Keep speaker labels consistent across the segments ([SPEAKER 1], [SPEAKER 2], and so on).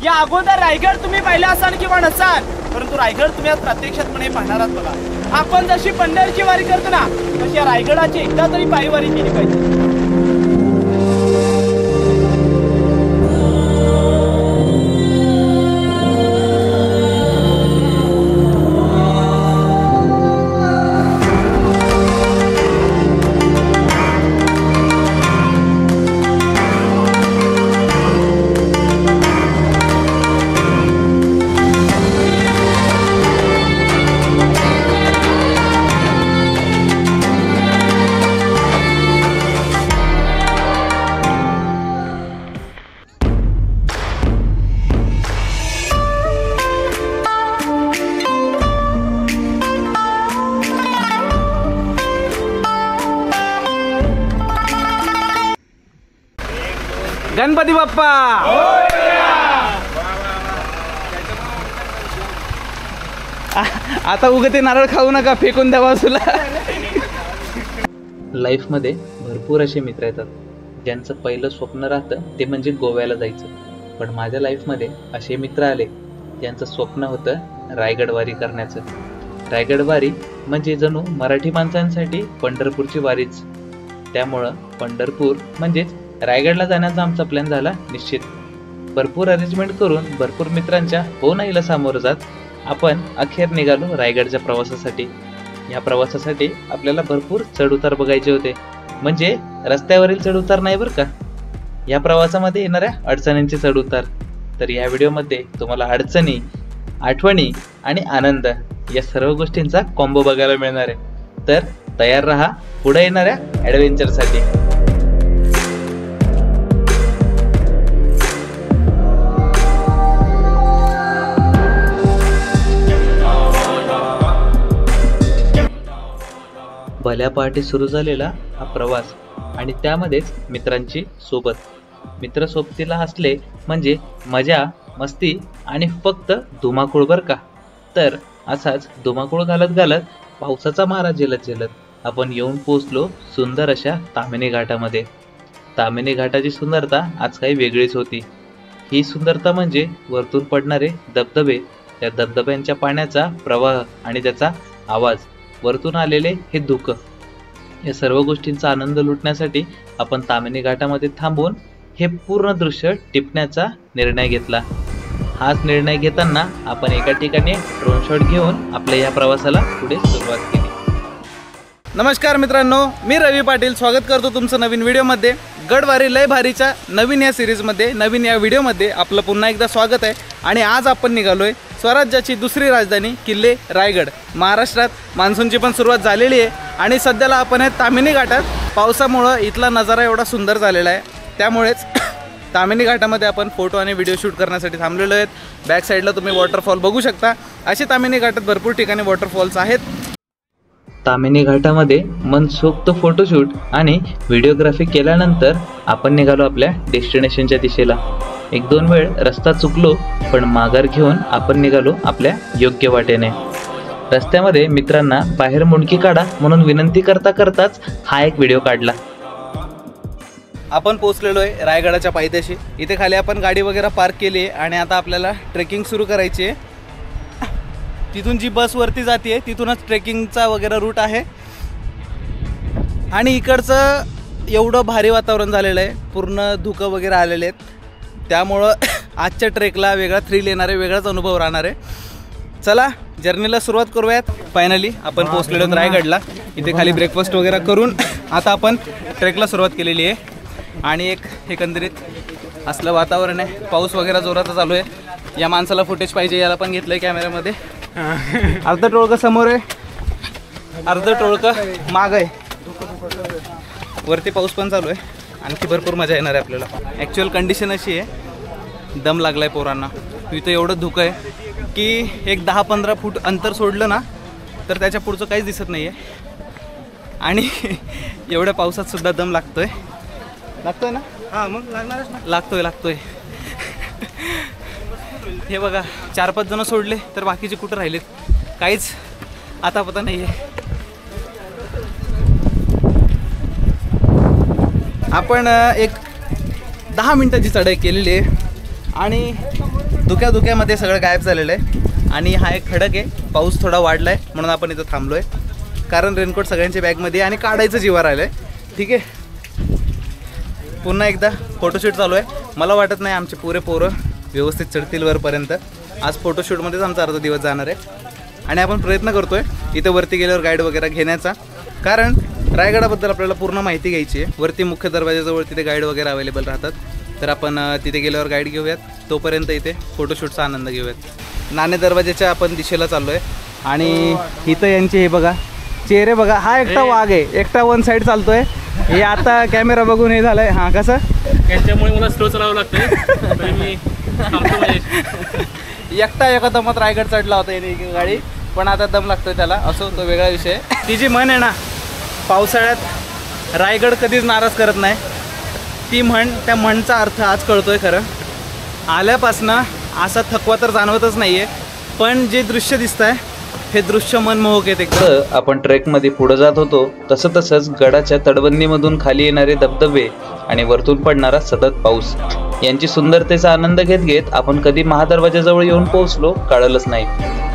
[SPEAKER 1] या अगोदर रायगड तुम्ही पाहिला असाल किंवा नसाल, परंतु रायगड तुम्ही आज प्रत्यक्षातपणे पाहणार आहात बघा। आपण जशी पंढरची वारी करतो ना, तशी या रायगडाची एकदा तरी पायी वारी केली पाहिजे। गणपती बाप्पा आता उगते नारळ खाऊ नका, फेकून द्या बाजूला।
[SPEAKER 2] लाईफ मध्ये भरपूर असे मित्र येतात ज्यांचं पहिलं स्वप्न राहतं ते म्हणजे गोव्याला जायचं। पण माझ्या लाईफ मध्ये असे मित्र आले ज्यांचं स्वप्न होतं रायगडवारी करण्याचं। रायगडवारी म्हणजे जणू मराठी माणसांसाठी पंढरपूरची वारीच। त्यामुळं पंढरपूर म्हणजेच रायगडला जाण्याचा आमचा प्लॅन झाला निश्चित। भरपूर अरेंजमेंट करून भरपूर मित्रांच्या हो नाहीला सामोरं जात आपण अखेर निघालो रायगडच्या प्रवासासाठी। या प्रवासासाठी आपल्याला भरपूर चढउतार बघायचे होते, म्हणजे रस्त्यावरील चढउतार नाही बरं का, या प्रवासामध्ये येणाऱ्या अडचणींचे चढउतार। तर या व्हिडिओमध्ये तुम्हाला अडचणी, आठवणी आणि आनंद या सर्व गोष्टींचा कॉम्बो बघायला मिळणार आहे। तर तयार रहा पुढे येणाऱ्या ॲडव्हेंचरसाठी। भल्या पहाटे सुरू झालेला हा प्रवास आणि त्यामध्येच मित्रांची सोबत। मित्र सोबतीला असले म्हणजे मजा, मस्ती आणि फक्त धुमाकूळ बर का। तर असाच धुमाकूळ घालत घालत पावसाचा मारा झेलत झेलत आपण येऊन पोहोचलो सुंदर अशा ताम्हिणी घाटामध्ये। ताम्हिणी घाटाची सुंदरता आज काही वेगळीच होती। ही सुंदरता म्हणजे वरतून पडणारे धबधबे, त्या धबधब्यांच्या पाण्याचा प्रवाह आणि त्याचा आवाज, वरतून आलेले हे धुकं, या सर्व गोष्टींचा आनंद लुटण्यासाठी आपण ताम्हिणी घाटामध्ये थांबून हे पूर्ण दृश्य टिपण्याचा निर्णय घेतला। हाच निर्णय घेताना आपण एका ठिकाणी ड्रोन शॉट घेऊन आपल्या या प्रवासाला पुढे सुरुवात केली।
[SPEAKER 1] नमस्कार मित्रांनो, मी रवी पाटील स्वागत करतो तुमचं नवीन व्हिडिओमध्ये। गडवारी लय भारीच्या नवीन या सिरीजमध्ये, नवीन या व्हिडिओमध्ये आपलं पुन्हा एकदा स्वागत आहे। आणि आज आपण निघालोय स्वराज्याची दुसरी राजधानी किल्ले रायगड। महाराष्ट्रात मान्सूनची पण सुरुवात झालेली आहे आणि सध्याला आपण आहे ताम्हिणी घाटात। पावसामुळं इथला नजारा एवढा सुंदर झालेला आहे, त्यामुळेच ताम्हिणी घाटामध्ये आपण फोटो आणि व्हिडिओ शूट करण्यासाठी थांबलेलो आहेत। बॅक साईडला तुम्ही वॉटरफॉल बघू शकता। असे ताम्हिणी घाटात भरपूर ठिकाणी वॉटरफॉल्स आहेत।
[SPEAKER 2] ताम्हिणी घाटामध्ये मनसोक्त फोटोशूट आणि व्हिडिओग्राफी केल्यानंतर आपण निघालो आपल्या डेस्टिनेशनच्या दिशेला। एक दोन वेळ रस्ता चुकलो, पण माघार घेऊन आपण निघालो आपल्या योग्य वाटेने। रस्त्यामध्ये मित्रांना बाहेर मुंडकी काढा म्हणून विनंती करता करताच हा एक व्हिडिओ काढला।
[SPEAKER 1] आपण पोहोचलेलो आहे रायगडाच्या पायथ्याशी। इथे खाली आपण गाडी वगैरे पार्क केली आहे आणि आता आपल्याला ट्रेकिंग सुरू करायची आहे। तिथून जी बस वरती जाते तिथूनच ट्रेकिंगचा वगैरे रूट आहे। आणि इकडचं एवढं भारी वातावरण झालेलं आहे, पूर्ण धुकं वगैरे आलेले आहेत, त्यामुळं आजच्या ट्रेकला वेगळा थ्रिल येणार आहे, वेगळाच अनुभव राहणार आहे। चला जर्नीला सुरुवात करूयात। फायनली आपण पोहोचलेलो आहोत रायगडला। इथे खाली ब्रेकफास्ट वगैरे करून आता आपण ट्रेकला सुरुवात केलेली आहे। आणि एक एकंदरीत असलं वातावरण आहे, पाऊस वगैरे जोरात चालू आहे। या माणसाला फुटेज पाहिजे, याला पण घेतलंय कॅमेऱ्यामध्ये। अर्ध टोळकं समोर आहे, अर्ध टोळकं माग आहे। वरती पाऊस पण चालू आहे, आणखी भरपूर मजा येणार आहे आपल्याला। ॲक्च्युअल कंडिशन अशी आहे, दम लागलाय पोरांना। इथं एवढं धुकं आहे की एक 10-15 फूट अंतर सोडलं ना तर त्याच्या पुढचं काहीच दिसत नाही आहे। आणि एवढ्या पावसात सुद्धा दम लागतोय ना। हां मग लागणारच ना, लागतोय। हे बघा 4-5 जण सोडले तर बाकीचे कुठं राहिलेत काहीच आता पता नाही आहे। आपण एक 10 मिनिटाची चढाई केलेली आहे आणि धुक्यामध्ये सगळं गायब झालेलं आहे. आणि हा एक खडक आहे, पाऊस थोडा वाढला आहे म्हणून आपण इथं थांबलो आहे. कारण रेनकोट सगळ्यांच्या बॅगमध्ये आणि काढायचं जीवावर आलं आहे. ठीक आहे, पुन्हा एकदा फोटोशूट चालू आहे. मला वाटत नाही आमचे पुरे पोरं व्यवस्थित चढतील वरपर्यंत. आज फोटोशूटमध्येच आमचा अर्धा दिवस जाणार आहे. आणि आपण प्रयत्न करतो आहे इथं वरती गेल्यावर गाईड वगैरे घेण्याचा, कारण रायगडाबद्दल आपल्याला पूर्ण माहिती घ्यायची आहे. वरती मुख्य दरवाजाजवळ तिथे गाईड वगैरे अवेलेबल राहतात. तर आपण तिथे गेल्यावर गाईड घेऊयात. तोपर्यंत इथे फोटोशूटचा आनंद घेऊयात. नाणे दरवाजाच्या आपण दिशेला चाललो आहे. आणि इथं यांचे हे बघा चेहरे बघा. हा एकटा वाघ आहे, एकटा वन साईड चालतोय. हे आता कॅमेरा बघून हे झालंय. हां कसं
[SPEAKER 3] त्याच्यामुळे मला स्लो चालावं लागतं. मी
[SPEAKER 1] एकटा एका दमात रायगड चढला होता याने गाडी, पण आता दम लागतोय त्याला. असो, तो वेगळा विषय. ती जी म्हण आहे ना, पावसाळ्यात रायगड कधीच नाराज करत नाही, ती म्हण, त्या म्हणचा अर्थ आज कळतोय. खरं आल्यापासनं असा थकवा तर जाणवतच नाही आहे, पण जे दृश्य दिसत आहे हे दृश्य मनमोहक आहे.
[SPEAKER 2] एकदम आपण ट्रेकमध्ये पुढे जात होतो तसंच गडाच्या तटबंदीमधून खाली येणारे धबधबे आणि वरतून पडणारा सतत पाऊस यांची सुंदरतेचा आनंद घेत आपण कधी महादरवाजाजवळ येऊन पोहोचलो कळलंच नाही.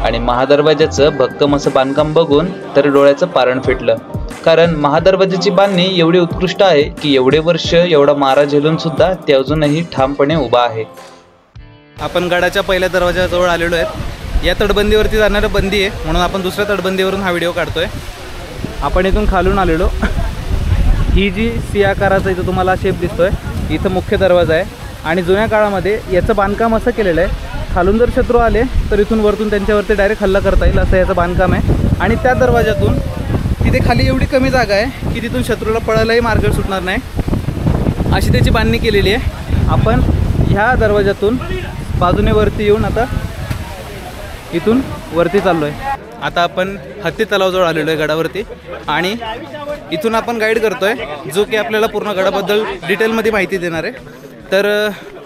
[SPEAKER 2] आणि महादरवाजाचं भक्कम असं बांधकाम बघून तर डोळ्याचं पारण फिटलं. कारण महादरवाजाची बांधणी एवढी उत्कृष्ट आहे की एवढे वर्ष एवढा मारा झेलून सुद्धा ते अजूनही ठामपणे उभा आहे.
[SPEAKER 1] आपण गडाच्या पहिल्या दरवाजाजवळ आलेलो आहेत. या तटबंदीवरती जाणारं बंदी आहे म्हणून आपण दुसऱ्या तटबंदीवरून हा व्हिडिओ काढतोय. आपण इथून खालून आलेलो. ही जी सी आकाराचा इथं तुम्हाला शेप दिसतोय, इथं मुख्य दरवाजा आहे. आणि जुन्या काळामध्ये याचं बांधकाम असं केलेलं आहे, खालून जर शत्रू आले तर इथून वरतून त्यांच्यावरती डायरेक्ट हल्ला करता येईल असं याचं बांधकाम आहे. आणि त्या दरवाजातून तिथे खाली एवढी कमी जागा आहे की तिथून शत्रूला पळायलाही मार्ग सुटणार नाही, अशी त्याची बांधणी केलेली आहे. आपण ह्या दरवाजातून बाजूने वरती येऊन आता इथून वरती चाललो आहे. आता आपण हत्ती तलावाजवळ आलेलो आहे गडावरती. आणि इथून आपण गाईड करतोय जो की आपल्याला पूर्ण गडाबद्दल डिटेलमध्ये माहिती देणार आहे. तर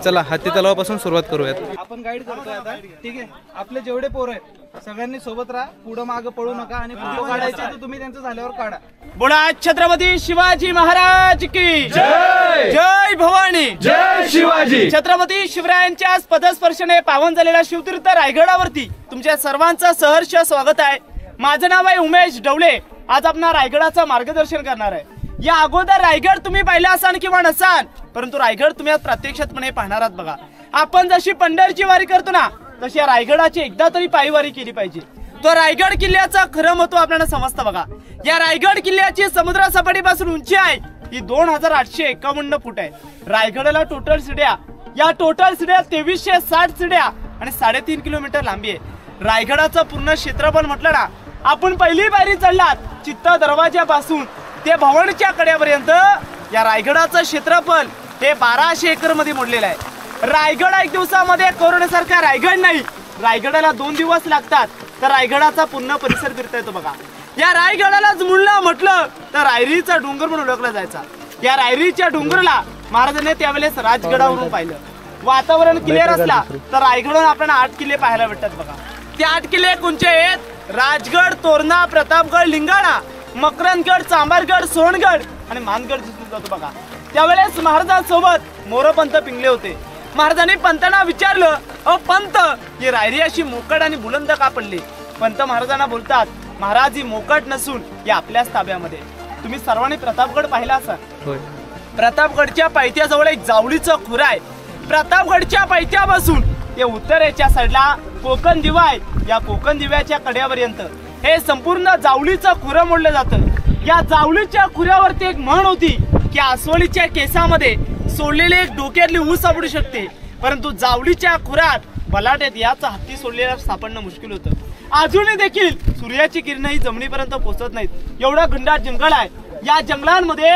[SPEAKER 1] चला हत्ती तलावापासून सुरुवात करूयात. आपण गाईड करतोय आता. ठीक आहे, आपले जेवढे पोरं आहेत सगळ्यांनी सोबत राहा, पुढं मागं पळू नका. आणि फोटो काढायचे तर तुम्ही त्यांचं झाल्यावर काढा.
[SPEAKER 3] बोला छत्रपती शिवाजी महाराज की जय. जय भवानी,
[SPEAKER 4] जय शिवाजी.
[SPEAKER 3] छत्रपती शिवरायांच्या पदस्पर्शाने पावन झालेल्या शिवतीर्थ रायगडावरती तुमच्या सर्वांचं सहर्ष स्वागत आहे. माझं नाव आहे उमेश ढवळे. आज आपण रायगडाचं मार्गदर्शन करणार आहे. या अगोदर रायगड तुम्ही पाहिला असाल किंवा नसाल, परंतु रायगड तुम्ही आज प्रत्यक्षातपणे पाहणार आहात. बघा, आपण जशी पंढरची वारी करतो ना, तशी या रायगडाची एकदा तरी पायवारी केली पाहिजे. तो रायगड किल्ल्याचं खरं महत्व आपल्याला समजतं. बघा, या रायगड किल्ल्याची समुद्र सपाटीपासून उंची आहे ही 2851 फूट आहे. रायगडाला टोटल शिड्या, या टोटल शिड्या 2360 शिड्या आणि 3.5 किलोमीटर लांबी आहे. रायगडाचं पूर्ण क्षेत्रफळ म्हटलं ना, आपण पहिली पायरी चढलात चित्ता दरवाजापासून ते भवनच्या कड्यापर्यंत या रायगडाचं क्षेत्रफळ हे 1200 एकर मध्ये मोडलेलं आहे. रायगड एक दिवसामध्ये कोरोनासारखा रायगड नाही, रायगडाला 2 दिवस लागतात तर रायगडाचा पूर्ण परिसर फिरता येतो. बघा, या रायगडालाच म्हणलं म्हटलं तर रायरीचा डोंगर म्हणून ओळखला जायचा. या रायरीच्या डोंगराला महाराजांनी त्यावेळेस राजगडावरून पाहिलं. वातावरण क्लिअर असला तर रायगडवर आपल्याला 8 किल्ले पाहायला भेटतात. बघा, ते 8 किल्ले कोणते आहेत? राजगड, तोरणा, प्रतापगड, लिंगाणा, मकरंदगड, चांभारगड, सोनगड आणि मानगड दिसून जातो. बघा, त्यावेळेस महाराजांसोबत मोरपंत पिंगले होते. महाराजांनी पंतांना विचारलं, अ पंत, ही रायरी अशी मोकट आणि बुलंद का पडली? पंत महाराजांना बोलतात, महाराज ही मोकट नसून ही आपल्याच ताब्यामध्ये. तुम्ही सर्वांनी प्रतापगड पाहिला असाल. प्रतापगडच्या पायथ्याजवळ एक जावळीचं खुर आहे. प्रतापगडच्या पायथ्यापासून ते उत्तरेच्या साईडला कोकण दिवा आहे. या कोकण दिव्याच्या कड्यापर्यंत हे संपूर्ण जावळीचं खुरं मोडलं जातं. या जावळीच्या खुऱ्यावरती एक म्हण होती की अस्वलीच्या केसामध्ये सोडलेले एक डोक्यातली ऊस सापडू शकते, परंतु जावळीच्या खुरात बलाट्यात याचा हत्ती सोडलेला सापडणं मुश्किल होतं. अजूनही देखील सूर्याची किरण ही जमिनीपर्यंत पोहोचत नाहीत, एवढा घनदाट जंगल आहे. या जंगलांमध्ये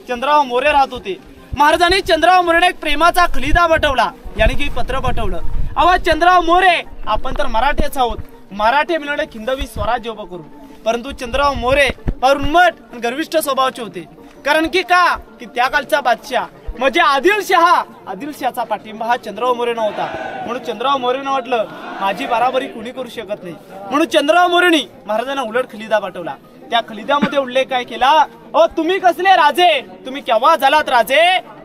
[SPEAKER 3] चंद्रराव मोरे राहत होते. महाराजांनी चंद्रराव मोरेने एक प्रेमाचा खलिदा पाठवला, याने की पत्र पाठवलं. अहो चंद्रराव मोरे, आपण तर मराठेच आहोत, मराठे मिळवणे खिंदवी स्वराज्य उभं करू. परंतु चंद्रराव मोरे फार उन्मट आणि गर्विष्ठ स्वभावाचे होते. कारण की त्या कालचा बादशाह म्हणजे आदिलशहाचा पाठिंबा हा चंद्रराव मोरे नव्हता. म्हणून चंद्रराव मोरेनं वाटलं माझी बराबरी कुणी करू शकत नाही. म्हणून चंद्रराव मोरेनी महाराजांना उलट खलिदा पाठवला. त्या खलिद्यामध्ये उल्लेख काय केला? अ तुम्ही कसले राजे, तुम्ही केव्हा झालात राजे?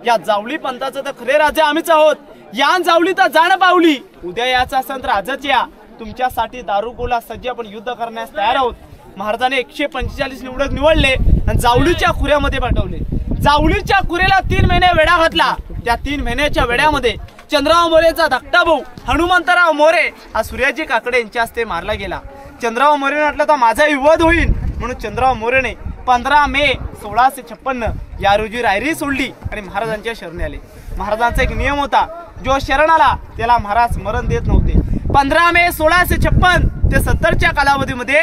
[SPEAKER 3] या जावळी पंथाचं तर खरे राजे आम्हीच आहोत. यान जावली तर जाण पावली, उद्या याचा संत राजच या. तुमच्यासाठी दारू गोला सज्ज आपण युद्ध करण्यास तयार आहोत. महाराजांनी 145 निवडक निवडले आणि जावलीच्या खुऱ्यामध्ये पाठवले. जावलीच्या खुऱ्याला 3 महिने वेढा घातला. त्या 3 महिन्याच्या वेड्यामध्ये चंद्रराव मोरेचा धाकटा भाऊ हनुमंतराव मोरे हा सूर्याजी काकडे यांच्या हस्ते मारला गेला. चंद्रराव मोरेने म्हटलं तर माझा विवध होईल म्हणून चंद्रराव मोरेने 15 मे 1656 या रोजी रायरी सोडली आणि महाराजांच्या शरणी आले. महाराजांचा एक नियम होता, जो शरण आला त्याला महाराज मरण देत नव्हते. 15 मे 1656 ते 70च्या कालावधीमध्ये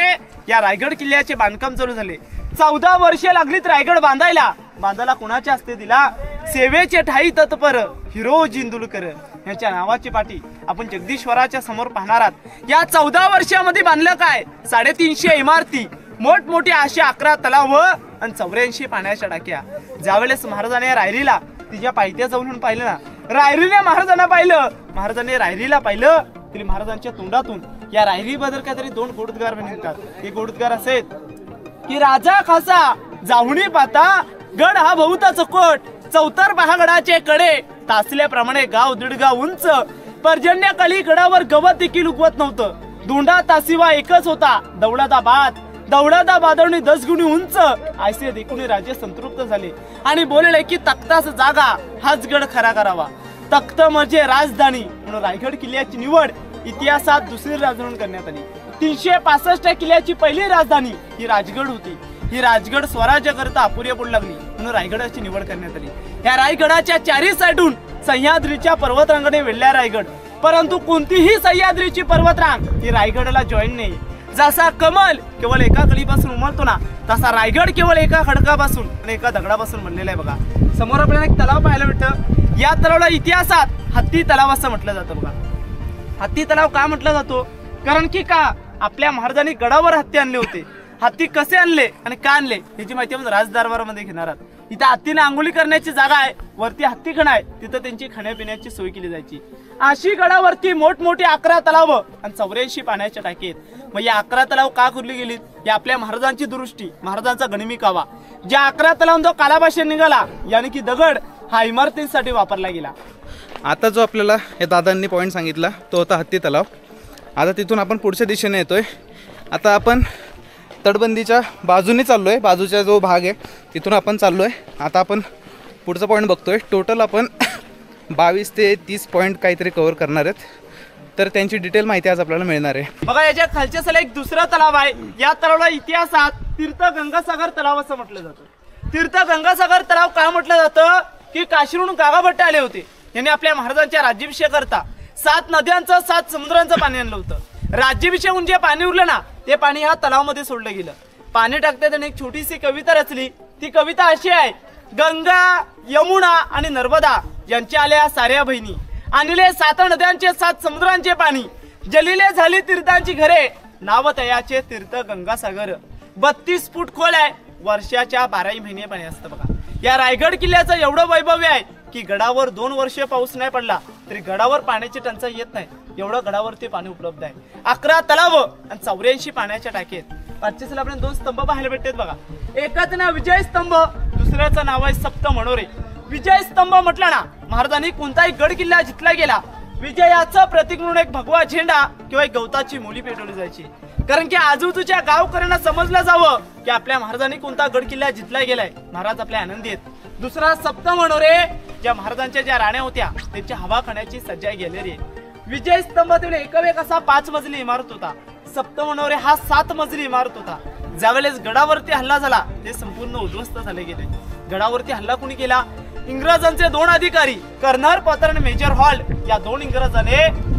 [SPEAKER 3] या रायगड किल्ल्याचे बांधकाम चालू झाले. 14 वर्षे लागलीत रायगड बांधायला. बांधायला कुणाच्या हस्ते दिला? सेवेचे ठाई तत्पर हिरो जिंदुलकर यांच्या नावाची पाठी आपण जगदीश्वराच्या समोर पाहणार आहात. या 14 वर्षामध्ये बांधलं काय? 350 इमारती, मोठमोठी अशी 11 तलाव आणि 84 पाण्याच्या टाक्या. ज्यावेळेस महाराजांनी रायरीला तिच्या पायथ्या जाऊन पाहिलं ना, रायरीने महाराजांना पाहिलं, महाराजांनी रायरीला पाहिलं तरी महाराजांच्या तोंडातून या रायरी बद्दल काहीतरी 2 गोडद्गार निघतात. हे गोडद्गार असे की राजा खासा जाऊनी पाता गड हा बहुता चकोट, 74 पहागडाचे कडे तासल्याप्रमाणे गाव 1.5 गाव उंच, पर्जन्यकाळी गडावर गवत देखील उगवत नव्हतं. दोंडा तासिवा एकच होता, दौडादा बादवणी 10 गुणी उंच. ऐसे देखून राजे संतृप्त झाले आणि बोलले की तख्तास जागा हाच गड खरा करावा. तख्त म्हणजे राजधानी म्हणून रायगड किल्ल्याची निवड इतिहासात दुसरी राजधानी करण्यात आली. 365 किल्ल्याची पहिली राजधानी ही राजगड होती. ही राजगड स्वराज्य करता अपुरी पडू लागली म्हणून रायगडाची निवड करण्यात आली. या रायगडाच्या 4 साइडून सह्याद्रीच्या पर्वतरांगाने वेढल्या रायगड, परंतु कोणतीही सह्याद्रीची पर्वतरांग ही रायगडला जॉईन नाही. जसा कमल केवळ एका कळीपासून उमलतो ना, तसा रायगड केवळ एका खडकापासून आणि एका दगडापासून बनलेला आहे. बघा समोर आपल्याला एक तलाव पाहायला भेटतं. या तलावाला इतिहासात हत्ती तलाव असं म्हटलं जातं. बघा हत्ती तलाव का म्हटलं जातो? कारण की का आपल्या महाराजांनी गडावर हत्ती आणले होते. हत्ती कसे आणले आणि का आणले याची माहिती आपण राजदरबारामध्ये घेणार आहात. इथं हत्तीने आंघोळी करण्याची जागा आहे, वरती हत्ती खण आहे, तिथं त्यांची खाण्यापिण्याची सोय केली जायची. अशी गडावरती मोठमोठी 11 तलाव आणि 84 पाण्याच्या टाकी आहेत. मग या 11 तलाव का खुरली गेलीत? या आपल्या महाराजांची दुरुष्टी, महाराजांचा गणिमी कावा. ज्या 11 तलाव जो कालाभाषेत निघाला यानी की दगड हा इमारतींसाठी वापरला गेला.
[SPEAKER 1] आता जो आपल्याला या दादांनी पॉईंट सांगितला तो होता हत्ती तलाव. आता तिथून आपण पुढच्या दिशेने येतोय. आता आपण तटबंदीच्या बाजूने चाललोय, बाजूचा जो भाग आहे तिथून आपण चाललोय. आता आपण पुढचा पॉईंट बघतोय. टोटल आपण 22 ते 30 पॉईंट काहीतरी कव्हर करणार आहेत. तर त्यांची डिटेल माहिती आज आपल्याला मिळणार आहे.
[SPEAKER 3] बघा याच्या खालच्या साला एक दुसरा तलाव आहे. या तलावाला इतिहासात तीर्थ गंगासागर तलाव असं म्हटलं जातं. तीर्थ गंगासागर तलाव का म्हटलं जातं की काशीहून गागाभट्ट आले होते. यांनी आपल्या महाराजांच्या राज्याभिषेक करता 7 नद्यांचं 7 समुद्रांचं पाणी आणलं होतं. राज्याभिषेकहून जे पाणी उरलं ना ते पाणी ह्या तलावामध्ये सोडलं गेलं. पाणी टाकते त्याने एक छोटीशी कविता रचली. ती कविता अशी आहे, गंगा यमुना आणि नर्मदा यांच्या आल्या साऱ्या बहिणी, आणले 7 नद्यांचे 7 समुद्रांचे पाणी, जलिले झाली तीर्थांची घरे, नाव तयाचे तीर्थ गंगासागर. 32 फूट खोल आहे, वर्षाच्या 12 महिने पाणी असतं. बघा या रायगड किल्ल्याचं एवढं वैभव आहे की गडावर 2 वर्ष पाऊस नाही पडला तरी गडावर पाण्याची टंचाई येत नाही, एवढं गडावरती पाणी उपलब्ध आहे. 11 तलाव आणि 84 पाण्याच्या टाकी आहेत. पाचशेला आपण 2 स्तंभ पाहायला भेटतात. बघा एकाचं नाव विजय स्तंभ, दुसऱ्याचं नाव आहे सप्त मनोरे. विजय स्तंभ म्हटलं ना, महाराजांनी कोणताही गड किल्ला जिंकला गेला विजयाचं प्रतीक म्हणून एक भगवा झेंडा किंवा एक गवताची मोली पेटवली जायची. कारण की आजूबाजूच्या गावकऱ्यांना समजलं जावं की आपल्या महाराजांनी कोणता गड किल्ला जिंकला गेलाय, महाराज आपले आनंदी आहेत. दुसरा सप्त मनोरे, ज्या महाराजांच्या ज्या राण्या होत्या त्यांच्या हवा खाण्याची सज्जाई गॅलरी आहे. विजय स्तंभ तेवढे एकवेक असा 5 मजली इमारत होता. सप्त मनोरे हा 7 मजली इमारत होता. ज्यावेळेस गडावरती हल्ला झाला ते संपूर्ण उद्ध्वस्त झाले गेले. गडावरती हल्ला कोणी केला? इंग्रजांचे 2 अधिकारी कर्नल पॉटर आणि मेजर हॉल्ट या 2 इंग्रजाने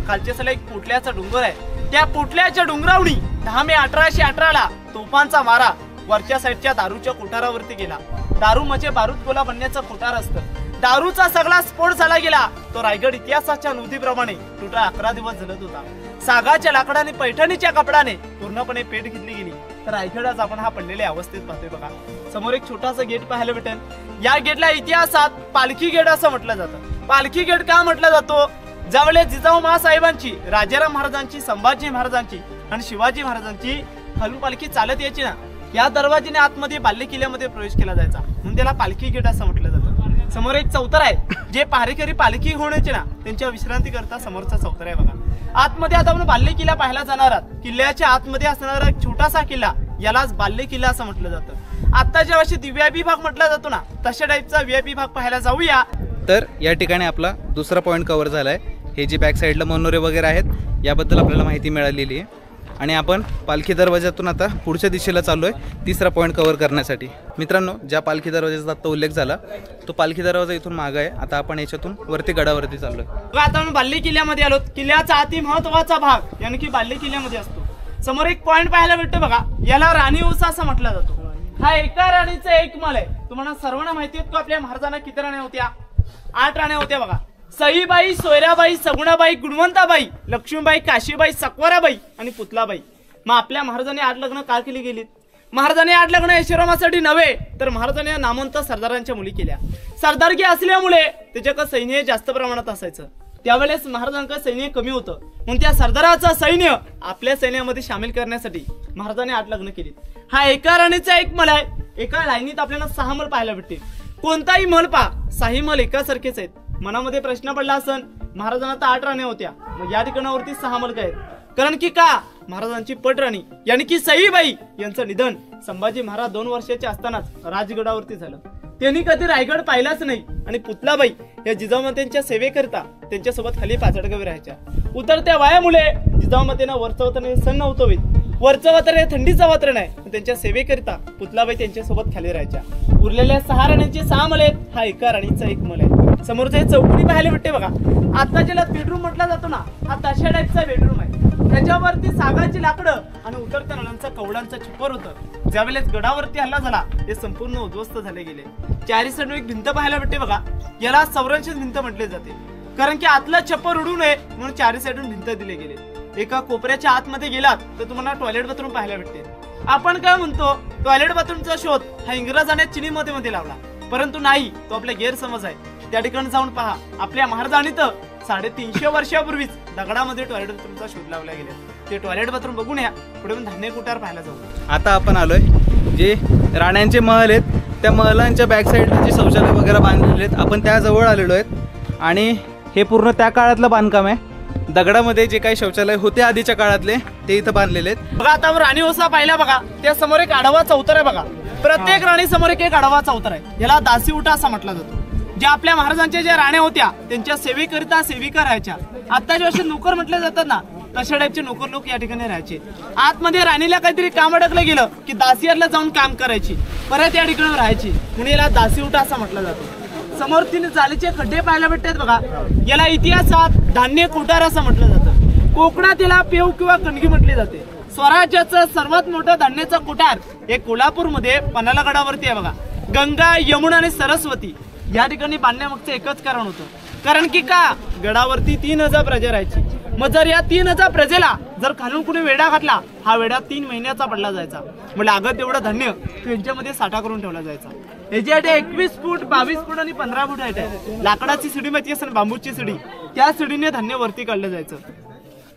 [SPEAKER 3] खालच्या साला एक पोटल्याचा डोंगर आहे, त्या पोटल्याच्या डोंगरावणी 10 मे 1818 तोफांचा मारा वरच्या साईडच्या दारूच्या कोठारावरती गेला. दारू म्हणजे बारूद गोला बनण्याचं कोठार असतं. दारूचा सगळा स्फोट झाला गेला. तो रायगड इतिहासाच्या नोंदीप्रमाणे टोटल 11 दिवस जळत होता. सागाच्या लाकडाने पैठणीच्या कपडाने पूर्णपणे पेट घेतली गेली. तर रायगड आज आपण हा पडलेल्या अवस्थेत पाहतोय. बघा समोर एक छोटासा गेट पाहायला भेटेल. या गेटला इतिहासात पालखी गेट असं म्हटलं जातं. पालखी गेट का म्हटलं जातो? ज्यावेळेस जिजाऊ महासाहेबांची, राजाराम महाराजांची, संभाजी महाराजांची आणि शिवाजी महाराजांची खालून पालखी चालत यायची ना, या दरवाजाने आतमध्ये बाल्य किल्ल्यामध्ये प्रवेश केला जायचा म्हणून त्याला पालखी गेट असं म्हटलं जातं. समोर एक चौतर आहे जे पहारेकरी पालखी होण्याचे ना त्यांच्या विश्रांती करता समोरचा चौतर आहे बघा। आतमध्ये आता आपण बाल्य किल्ला पाहायला जाणार आहात। किल्ल्याच्या आतमध्ये असणारा एक छोटासा किल्ला यालाच बाल्य किल्ला असं म्हटलं जातं। आता जेव्हा व्हीआयपी भाग म्हटला जातो ना तशा टाईपचा व्हीआयपी भाग पाहायला जाऊया।
[SPEAKER 1] तर या ठिकाणी आपला दुसरा पॉईंट कव्हर झालाय। हे जे बॅक साईडला मनोरे वगैरे आहेत याबद्दल आपल्याला माहिती मिळालेली आहे आणि आपण पालखी दरवाजातून आता पुढच्या दिशेला चाललोय तिसरा पॉईंट कव्हर करण्यासाठी। मित्रांनो, ज्या पालखी दरवाजाचा आता उल्लेख झाला तो पालखी दरवाजा इथून मागे आहे। आता आपण याच्यातून वरती गडावरती चाललोय।
[SPEAKER 3] आता आपण बाल्य किल्ल्यामध्ये आलो। किल्ल्याचा अति महत्वाचा भाग यानी की बाल्य किल्ल्यामध्ये असतो। समोर एक पॉईंट पाहायला भेटतो बघा, याला राणी उसा असं म्हटलं जातो। हा एका राणीचा एक मल आहे। तुम्हाला सर्वांना माहिती आहे की आपल्या महाराजांना किती राण्या होत्या? 8 राण्या होत्या बघा। सईबाई, सोयराबाई, सगुणाबाई, गुणवंताबाई, लक्ष्मीबाई, काशीबाई, सकवाराबाई आणि पुतलाबाई। मग आपल्या महाराजांनी 8 लग्न का केली गेलीत? महाराजांनी 8 लग्न ऐशोरामासाठी नव्हे तर महाराजांनी नामवंत सरदारांच्या मुली केल्या। सरदारकी असल्यामुळे त्याच्याकडे सैन्य जास्त प्रमाणात असायचं। त्यावेळेस महाराजांकडे सैन्य कमी होतं म्हणून त्या सरदाराचं सैन्य आपल्या सैन्यामध्ये सामील करण्यासाठी महाराजांनी 8 लग्न केली। हा एका राणीचा एक मल आहे। एका लाईनीत आपल्याला 6 मल पाहायला भेटतील। कोणताही मल पहा, 6 मल एकासारखेच आहेत। मनामध्ये प्रश्न पडला असन महाराजांना तर 8 राण्या होत्या मग या ठिकाणावरती 6 मल काय? कारण की का महाराजांची पटराणी यानी की सईबाई यांचं निधन संभाजी महाराज 2 वर्षाचे असतानाच राजगडावरती झालं। त्यांनी कधी रायगड पाहिलाच नाही आणि पुतलाबाई या जिजाऊमातेंच्या सेवेकरिता त्यांच्यासोबत खाली पाचडगावी राहायच्या। उतरत्या वयामुळे जिजाऊमातेंना वरचं वतन सण नव्हतं होत। वरचं वतन हे थंडीचं वतन आहे। त्यांच्या सेवेकरिता पुतलाबाई त्यांच्यासोबत खाली राहायच्या। उरलेल्या 6 राण्यांचे 6 मल आहेत। हा एका राणीचा एक मल आहे। समोरचं हे चौकडी पाहायला भेटते बघा। आता ज्याला बेडरूम म्हटला जातो ना हा तशा टाईपचा बेडरूम आहे। त्याच्यावरती सागाची लाकडं आणि उतरत्या नळांचा कवडांचं छप्पर होतं। ज्यावेळेस गडावरती हल्ला झाला ते संपूर्ण उद्ध्वस्त झाले गेले। चारी साईडून एक भिंत पाहायला भेटते बघा, याला संरक्षण भिंत म्हटले जाते कारण की आतला छप्पर उडू नये म्हणून चारी साईडून भिंत दिले गेले। एका कोपऱ्याच्या आतमध्ये गेलात तर तुम्हाला टॉयलेट बाथरूम पाहायला भेटते। आपण काय म्हणतो टॉयलेट बाथरूमचा शोध हा इंग्रजांनी चिनी मध्ये लावला, परंतु नाही, तो आपला गैरसमज आहे। त्या ठिकाणी जाऊन पहा, आपल्या महाराजांनी तर 350 वर्षापूर्वीच दगडामध्ये टॉयलेट बाथरूमचा शोध लावला गेला। ते टॉयलेट बाथरूम बघून या पुढे धान्य कुटार पाहायला जाऊ।
[SPEAKER 1] आता आपण आलोय जे राण्यांचे महल आहेत त्या महलांच्या बॅक साईडला जे शौचालय वगैरे बांधलेले आहेत आपण त्या जवळ आलेलो आहेत आणि हे पूर्ण त्या काळातलं बांधकाम आहे। दगडामध्ये जे काही शौचालय होते आधीच्या काळातले ते इथं बांधलेले आहेत
[SPEAKER 3] बघा। आता राणी ओसा पाहिला बघा, त्या समोर एक आडवा चौतर आहे बघा। प्रत्येक राणी समोर एक आडवा चौतर आहे। याला दासी उठा असा म्हटला जातो। ज्या आपल्या महाराजांच्या ज्या राण्या होत्या त्यांच्या सेवेकरिता सेविका राहायच्या। आता जे नोकर म्हटले जातात ना तशा टाईपचे नोकर लोक या ठिकाणी राहायचे। आतमध्ये राणीला काहीतरी काम अडकलं गेलं की दासियाला जाऊन काम करायची, परत या ठिकाणी राहायची म्हणून याला दासी उठा असा म्हटलं जातो। समोर 3 जाळीचे खड्डे पाहायला भेटतात बघा, याला इतिहासात धान्य कोठार असं म्हटलं जातं। कोकणात याला पेव किंवा कणगी म्हटली जाते। स्वराज्याचं सर्वात मोठं धान्याचं कोठार हे कोल्हापूरमध्ये पन्हाळा गडावरती आहे बघा। गंगा, यमुना आणि सरस्वती या ठिकाणी बांधण्यामागचं एकच कारण होतं, कारण की का गडावरती 3000 प्रजा राहायची। मग जर या 3000 प्रजेला जर खालून कुणी वेढा घातला हा वेढा 3 महिन्याचा पडला जायचा। मग लागत एवढं धान्य त्यांच्यामध्ये साठा करून ठेवला जायचा। याची हाईट 21 फूट, 22 फूट आणि 15 फूट हाईट आहे। लाकडाची शिडी माहिती असेल, बांबूची शिडी, त्या शिडीने धान्य वरती काढलं जायचं।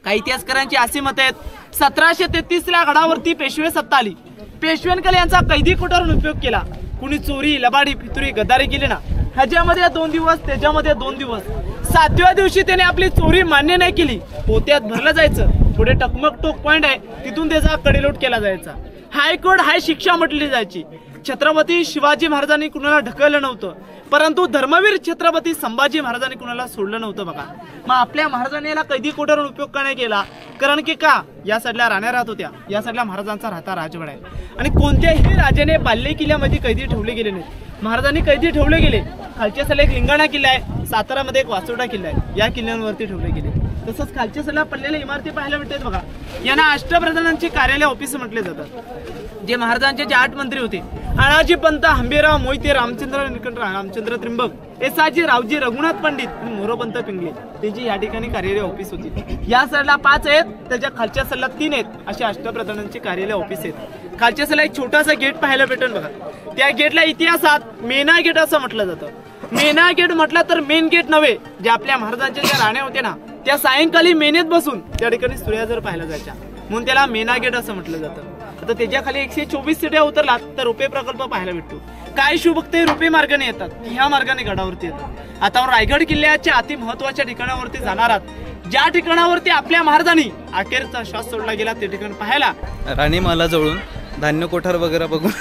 [SPEAKER 3] काही इतिहासकारांची अशी मत आहेत 1733 ला गडावरती पेशवे सत्ता आली। पेशव्यांकडे यांचा कैदी कोठारून उपयोग केला। कुणी चोरी, लबाडी, फितुरी, गद्दारी केली ना ह्याच्यामध्ये 2 दिवस, त्याच्यामध्ये 2 दिवस। 7व्या दिवशी त्याने आपली चोरी मान्य नाही केली, पोत्यात भरलं जायचं। पुढे टकमक टोक पॉइंट आहे तिथून त्याचा कडेलोट केला जायचा। हायकोर्ट हाय शिक्षा म्हटली जायची। छत्रपती शिवाजी महाराजांनी कुणाला ढकललं नव्हतं, परंतु धर्मवीर छत्रपती संभाजी महाराजांनी कुणाला सोडलं नव्हतं बघा। मग आपल्या महाराजांनी याला कैदी कोठारून उपयोग का नाही केला? कारण की का या साईडला राण्या राहत होत्या, या साईडला महाराजांचा राहता राजवाडा आहे आणि कोणत्याही राजाने बाल्य किल्ल्यामध्ये कैदी ठेवले गेले नाहीत। महाराजांनी कैदी ठेवले गेले। खालच्या साईडला एक लिंगाणा किल्ला आहे, सातारामध्ये एक वासोटा किल्ला आहे, या किल्ल्यांवरती ठेवले गेले। तसंच खालच्या साईडला पडलेल्या इमारती पाहायला मिळतात बघा, यांना अष्टप्रधानांचे कार्यालय ऑफिस म्हटले जातात। जे महाराजांचे जे 8 मंत्री होते अनाजी पंत, हंबीराव मोहिते, रामचंद्र निकटराव, रामचंद्र त्रिंबक, एसाजी रावजी, रघुनाथ पंडित आणि मोरोपंत पिंगळे त्यांची या ठिकाणी कार्यालय ऑफिस होती। या साईडला 5 आहेत, त्याच्या खालच्या साईडला 3 आहेत, असे अष्टप्रधानांचे कार्यालय ऑफिस आहेत। खालच्या साईडला एक छोटासा गेट पाहायला भेटेल बघा, त्या गेटला इतिहासात मेना गेट असं म्हटलं जातं। मेना गेट म्हटलं तर मेन गेट नव्हे, जे आपल्या महाराजांच्या ज्या राण्या होत्या ना त्या सायंकाळी मेनेत बसून त्या ठिकाणी सूर्योदय पाहायला जायच्या म्हणून त्याला मेना गेट असं म्हटलं जातं। आता त्याच्या खाली 124 सीट्या उतरलात तर रुपे प्रकल्प पाहायला भेटतो. काय शिवभक्त रुपे मार्गाने येतात, ह्या मार्गाने गडावरती येतात. आता रायगड किल्ल्याच्या अति महत्वाच्या ठिकाणावरती जाणार आहात, ज्या ठिकाणावरती आपल्या महाराजांनी अखेरचा श्वास सोडला गेला ते ठिकाण पाहायला.
[SPEAKER 1] राणी महालाजवळून धान्य कोठार वगैरे बघून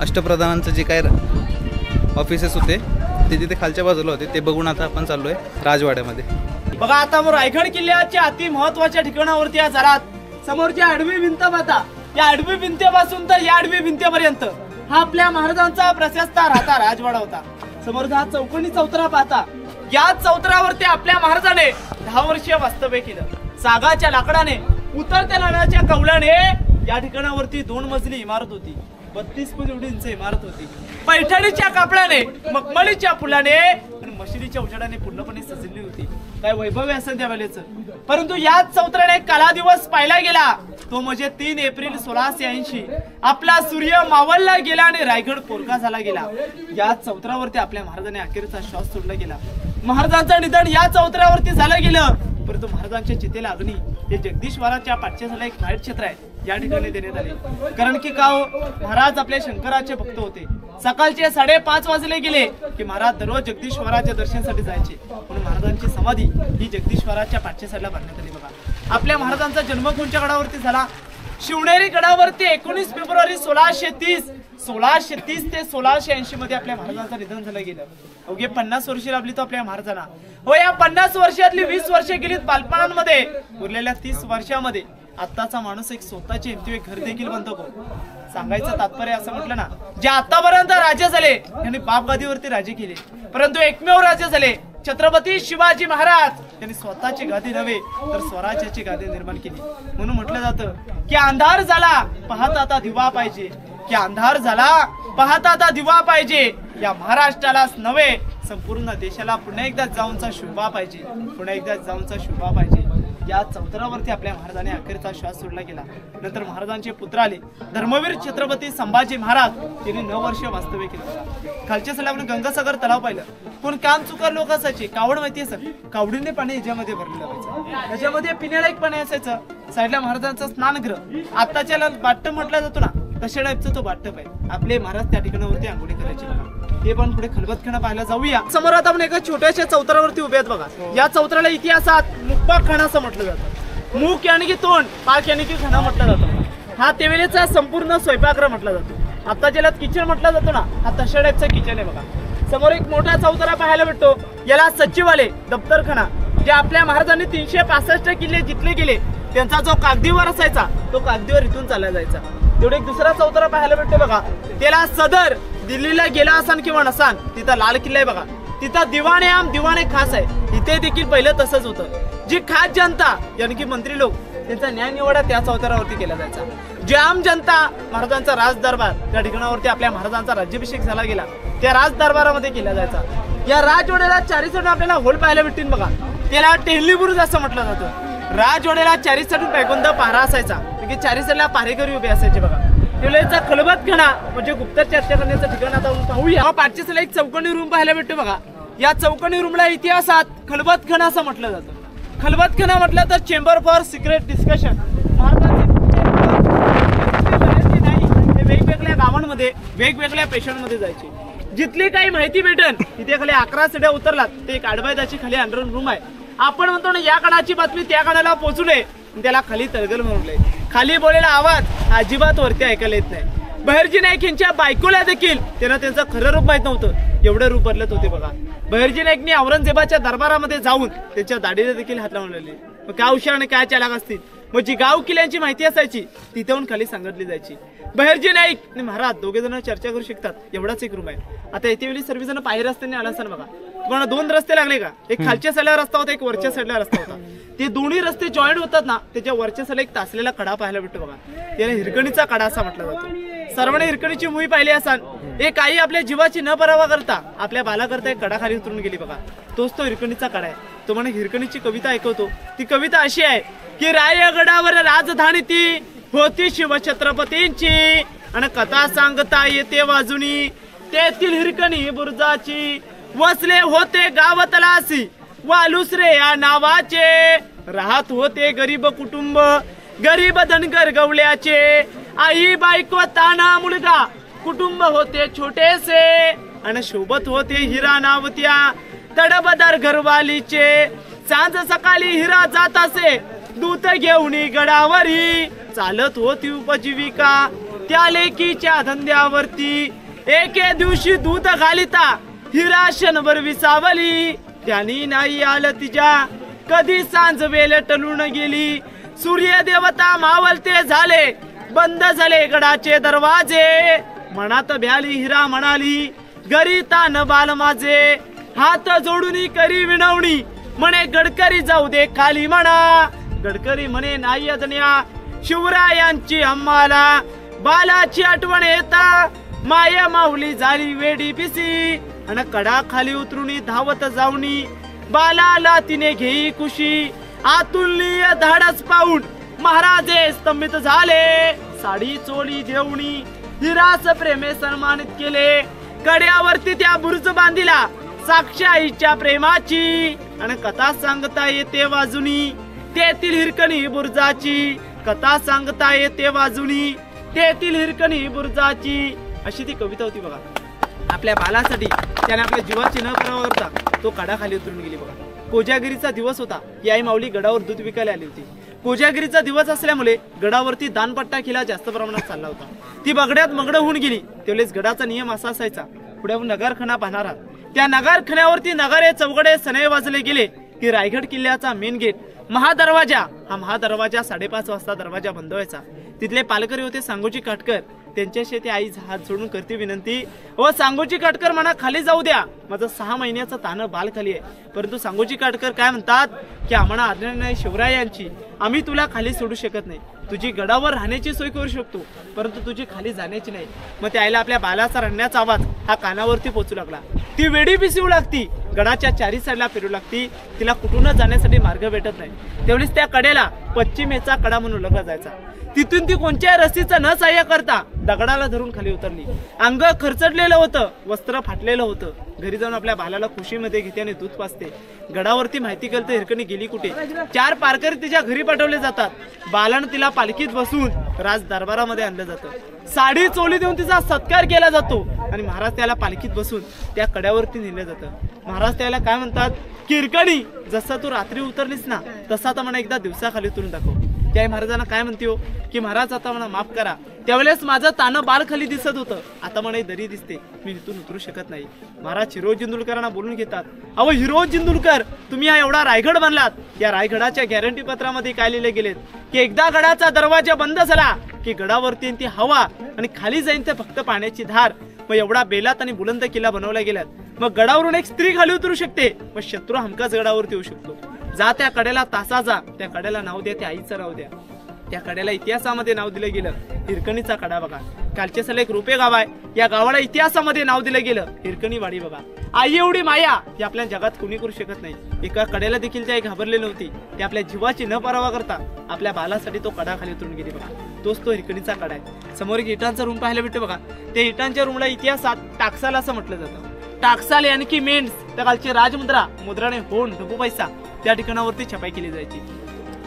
[SPEAKER 1] अष्टप्रधानांचं जे काय ऑफिसेस होते ते तिथे खालच्या बाजूला होते ते बघून आता आपण चाललोय राजवाड्यामध्ये.
[SPEAKER 3] बघा आता रायगड किल्ल्याच्या अति महत्वाच्या ठिकाणावरती आज आलात. समोरची आडवी भिंत पाहता, या आडवी भिंतीपासून तर या आडवी भिंतीपर्यंत हा आपल्या महाराजांचा प्रशस्त राहता राजवाडा होता. समोरचा हा चौकोनी चौतरा पाहता, या चौतरावरती आपल्या महाराजाने 10 वर्ष वास्तव्य केलं. सागाच्या लाकडाने, उतरत्या नाण्याच्या कौलाने या ठिकाणावरती 2 मजली इमारत होती, 32 फूट एवढी उंच इमारत होती. पैठणीच्या कापडाने, मखमलीच्या फुलाने आणि मशिदीच्या उजेडाने पूर्णपणे सजली होती. काय वैभव असेल त्या वेळेचं. परंतु याच चौतऱ्याने काला दिवस पाहिला गेला, तो म्हणजे 3 एप्रिल 1680 आपला सूर्य मावळला गेला आणि रायगड पोरका झाला गेला. या चौतऱ्यावरती आपल्या महाराजांनी अखेरचा श्वास सोडला गेला. महाराजांचं निधन या चौतऱ्यावरती झालं गेलं. परंतु महाराजांच्या चितेला अग्नी हे जगदीश्वराच्या पाठच्याला एक माहीत क्षेत्र आहे, या ठिकाणी देण्यात आले. कारण की का महाराज आपल्या शंकराचे भक्त होते. सकाळचे 5:30 वाजले गेले की महाराज दररोज जगदीश्वराच्या दर्शनासाठी जायचे. म्हणून महाराजांची समाधी ही जगदीश्वराच्या पाठच्याला बांधण्यात आली. बघा आपल्या महाराजांचा जन्म कोणत्या गडावरती झाला? शिवनेरी गडावरती 19 फेब्रुवारी 1630 ते 1680 मध्ये आपल्या महाराजांचं निधन झालं गेलं. अवघे 50 वर्ष लाभली तो आपल्या महाराजांना. हो, या 50 वर्षातली 20 वर्ष गेलीत बालपणामध्ये, उरलेल्या 30 वर्षामध्ये आत्ताचा माणूस एक स्वतःचे हिमती घर देखील बनतो. सांगायचं तात्पर्य असं म्हटलं ना, जे आतापर्यंत राजे झाले त्यांनी बापगादीवरती राजे केले, परंतु एकमेव राजे झाले छत्रपती शिवाजी महाराज यांनी स्वतःची गादी नव्हे तर स्वराज्याची गादी निर्माण केली. म्हणून म्हटलं जातं की अंधार झाला पाहता आता दिवा पाहिजे, की अंधार झाला पाहता आता दिवा पाहिजे. या महाराष्ट्रालाच नव्हे संपूर्ण देशाला पुन्हा एकदा जाऊनचा शुभा पाहिजे, पुन्हा एकदा जाऊनचा शुभा पाहिजे. या चौतऱ्यावरती आपल्या महाराजांनी अखेरचा श्वास सोडला गेला. नंतर महाराजांचे पुत्र आले धर्मवीर छत्रपती संभाजी महाराज, त्यांनी 9 वर्ष वास्तव्य केलं. खालच्या साईडला आपण गंगासागर तलाव पाहिलं, पण काम चुकार लोक असायचे. कावड माहिती असेल, कावडीने पाणी याच्यामध्ये भरलेलं व्हायचं, त्याच्यामध्ये पिण्याला एक पाणी असायचं. साईडला महाराजांचा स्नानगृह, आत्ताच्या बाटप म्हटला जातो ना तशा टाईपचा तो बाटप आहे. आपले महाराज त्या ठिकाणावरती आंघोळी करायचे. ते पण पुढे खलबतखाना पाहायला जाऊया. समोर आता आपण एका छोट्याशा चौतऱ्यावरती उभे आहेत. बघा या चौतऱ्याला इतिहासात मुक्पाक खाना असं म्हटलं जातं. मुख यानी की तोंड, पाक यानी की खाना म्हटलं जातं. हा त्यावेळेचा संपूर्ण स्वयंपाकगृह म्हटला जातो. आता ज्याला किचन म्हटलं जातो ना, हा तशा टाईपचा किचन आहे. बघा समोर एक मोठा चौतरा पाहायला भेटतो, याला सचिवालय दप्तरखाना. जे आपल्या महाराजांनी 365 किल्ले जिंकले गेले त्यांचा जो कागदीवर असायचा तो कागदीवर इथून चालला जायचा. तेवढे एक दुसरा चौतरा पाहायला भेटतो. बघा त्याला सदर, दिल्लीला गेला असान किंवा नसान तिथं लाल किल्ला आहे. बघा तिथं दिवाणे आम दिवाणे खास आहे. इथे देखील पहिलं तसंच होतं. जी खास जनता यानी की मंत्री लोक त्यांचा न्याय निवाडा त्या चौतऱ्यावरती केला जायचा. जी आम जनता महाराजांचा राज दरबार त्या ठिकाणावरती आपल्या महाराजांचा राज्याभिषेक झाला गेला त्या राज दरबारामध्ये केला जायचा. या राजवाड्याला चारी साईडून आपल्याला होल पाहायला भेटतील. बघा त्याला टेहली बुरुज असं म्हटलं जातं. राजवाड्याला चारी साईडून पैगोंदा पारा असायचा, म्हणजे चारी साईडला पारेकरी उभे असायचे. बघा त्यावेळेचा खलबतखाना म्हणजे गुप्त चर्चा करण्याचं ठिकाण आता पाहूया. पाठच्या साईडला एक चौकोनी रूम पाहायला भेटतो. बघा या चौकोनी रूमला इतिहासात खलबतखाना असं म्हटलं जातं. खलबतखाना म्हटलं तर चेंबर फॉर सिक्रेट डिस्कशन. वेगवेगळ्या गावांमध्ये वेगवेगळ्या पेशांमध्ये जायचे. जिथली काही माहिती भेटेल तिथे खाली 11 सीड्या उतरलात ते एक आडबायदाची खाली अंडरग्राऊंड रूम आहे. आपण म्हणतो ना या कानाची बातमी त्या कानाला पोहोचू नये, त्याला खाली तळगल म्हणले. खाली बोललेला आवाज अजिबात वरती ऐकायला येत नाही. बहिर्जी नाईक यांच्या बायकोला देखील त्यांना त्यांचं खरं रूप माहित नव्हतं, एवढं रूप बदलत होते. बघा बहिर्जी नाईकनी औरंगजेबाच्या दरबारामध्ये जाऊन त्यांच्या दाढीला देखील हात लावून लागले. काय हुशार आणि काय चालाक असतील. मग जी गाव किल्ल्यांची माहिती असायची तिथून खाली सांगितली जायची. बहिर्जी नाईक आणि महाराज दोघे जण चर्चा करू शकतात, एवढाच एक रूम आहे. आता येते वेळी सर्वजण पायी रस्त्याने आला असताना बघा तुम्हाला 2 रस्ते लागले का, एक खालच्या साईडला रस्ता होता एक वरच्या साईडला रस्ता होता. ते दोन्ही रस्ते जॉईंट होतात ना, त्याच्या वरच्या साईडला एक तासलेला कडा पाहायला भेटतो. बघा त्याला हिरकणीचा कडा असा म्हटला जातो. सर्वांनी हिरकणीची मूवी पाहिली असाल. एक आई आपल्या जीवाची न परवा करता आपल्या बाला करता एक कडा खाली उतरून गेली. बघा तोच तो हिरकणीचा कडा आहे. तो म्हणे हिरकणीची कविता ऐकवतो. ती कविता अशी आहे की रायगडावर राजधानी ती होती शिवछत्रपतींची आणि कथा सांगता येते वाजुनी तेथील हिरकणी बुरुजाची. वसले होते गाव तलासी वालुसरे या नावाचे, राहत होते गरीब कुटुंब गरीब धनगर गवल्याचे. आई बायको ताना मुलगा कुटुंब होते छोटेसे आणि सोबत होते हिरा नावत्या तडबदार घरवालीचे सांज सकाळी हिरा जात असे दूत घेऊन गडावरी चालत होती उपजीविका त्या लेकीच्या धंद्यावरती एके दिवशी दूध घालिता हिरा क्षणभर विसावली त्यानी नाही आलं तिच्या कधी सांज वेल टलून गेली सूर्य देवता मावलते झाले बंद झाले गडाचे दरवाजे मनात भ्याली हिरा म्हणाली घरी तान बाल माझे हात जोडून करी विनवणी म्हणे गडकरी जाऊ दे खाली म्हणा गडकरी म्हणे नाही अदन्या शिवरायांची आम्हाला बालाची आठवण येता माया माऊली झाली वेडी पिसी आणि कडा खाली उतरून धावत जाऊनी बालाला तिने घेई कुशी अतुलनीय धाडस पाहून महाराजे स्तंभित झाले साडी चोळी देऊनी हिरास प्रेमे सन्मानित केले कड्यावरती त्या बुर्ज बांधिला साक्षाईच्या प्रेमाची आणि कथा सांगता येते वाजुनी तेथील हिरकणी बुर्जाची कथा सांगता येते वाजुनी तेथील हिरकणी बुर्जाची अशी ती कविता होती बघा आपल्या बालासाठी त्याने आपल्या जीवाची न पर्वा करता तो कडा खाली उतरून गेली बघा कोजागिरीचा दिवस होता याई माऊली गडावर दूध विकायला आली होती कोजागिरीचा दिवस असल्यामुळे गडावरती दानपट्टा खिला जास्त प्रमाणात चालला होता ती बगड्यात मगड होऊन गेली तेवढेच गडाचा नियम असा असायचा पुढे नगारखाना पाहणारा त्या नगारखान्यावरती नगारे चौघडे सनई वाजले गेले की रायगड किल्ल्याचा मेन गेट महादरवाजा हा महादरवाजा 5:30 वाजता दरवाजा बंद व्हायचा तिथले पालकरी होते सांगोजी काटकर त्यांच्याशी ते आई हात जोडून करते विनंती व सांगोजी काटकर म्हणा खाली जाऊ द्या माझं 6 महिन्याचं तानं बाल खाली आहे परंतु सांगोजी काटकर काय म्हणतात की आम्हाला आज्ञा नाही शिवरायांची आम्ही तुला खाली सोडू शकत नाही तुझी गडावर राहण्याची सोय करू शकतो परंतु तुझी खाली जाण्याची नाही मग त्या आईला आपल्या बालाचा रडण्याचा आवाज हा कानावरती पोचू लागला ती वेडी पिसू लागती गडाच्या चारी साईडला फिरू लागती तिला कुठूनच जाण्यासाठी मार्ग भेटत नाही तेवढीच त्या कडेला पश्चिमेचा कडा म्हणून ओळखला जायचा तिथून ती कोणत्या रस्सीचं न सहाय्य करता दगडाला धरून खाली उतरली अंग खरचडलेलं होतं वस्त्र फाटलेलं होतं घरी जाऊन आपल्या बालाला खुशीमध्ये घेते आणि दूध पाजते गडावरती माहिती कळते हिरकणी गेली कुठे 4 पारकरी तिच्या घरी पाठवले जातात बालानं तिला पालखीत बसून राज दरबारामध्ये आणलं जातं साडी चोली देऊन तिचा सत्कार केला जातो आणि महाराज त्याला पालखीत बसून त्या कड्यावरती नेलं जातं महाराज त्याला काय म्हणतात की हिरकणी जसं तू रात्री उतरलीस ना तसा तर मला एकदा दिवसाखाली उतरून दाखव त्या महाराजांना काय म्हणते हो की महाराज आता मला माफ करा त्यावेळेस माझं तानं बाल खाली दिसत होतं आता मला दरी दिसते मी इथून उतरू शकत नाही महाराज हिरो जिंदुलकरांना बोलून घेतात अहो हिरो जिंदुलकर तुम्ही हा एवढा रायगड बांधलात या रायगडाच्या गॅरंटी पत्रामध्ये काय लिहिले गेलेत की एकदा गडाचा दरवाजा बंद झाला की गडावरती ती हवा आणि खाली जाईन ते फक्त पाण्याची धार मग एवढा बेलात आणि बुलंद किल्ला बनवला गेलात मग गडावरून एक स्त्री खाली उतरू शकते मग शत्रू हमखास गडावरती येऊ शकतो जा त्या कडेला तासा जा त्या कडेला नाव द्या त्या आईचं नाव द्या त्या कडेला इतिहासामध्ये नाव दिलं गेलं हिरकणीचा कडा बघा कालचे साले एक रुपे गाव आहे या गावाला इतिहासामध्ये नाव दिलं गेलं हिरकणी वाडी बघा आई एवढी माया ही आपल्या जगात कोणी करू शकत नाही एका कडेला देखील त्या घाबरली नव्हती ती आपल्या जीवाची न परवा करता आपल्या बालासाठी तो कडा खाली उतरून गेली बघा तोच तो हिरकणीचा कडा आहे समोर एक इटांचा रूम पाहायला भेटतो बघा त्या इटांच्या रूमला इतिहासात टाकसाल असं म्हटलं जातं टाकसाल यानी की मेंढ त्या कालची राजमुद्रा मुद्राने होऊन ढबू पैसा त्या ठिकाणावरती छपाई केली जायची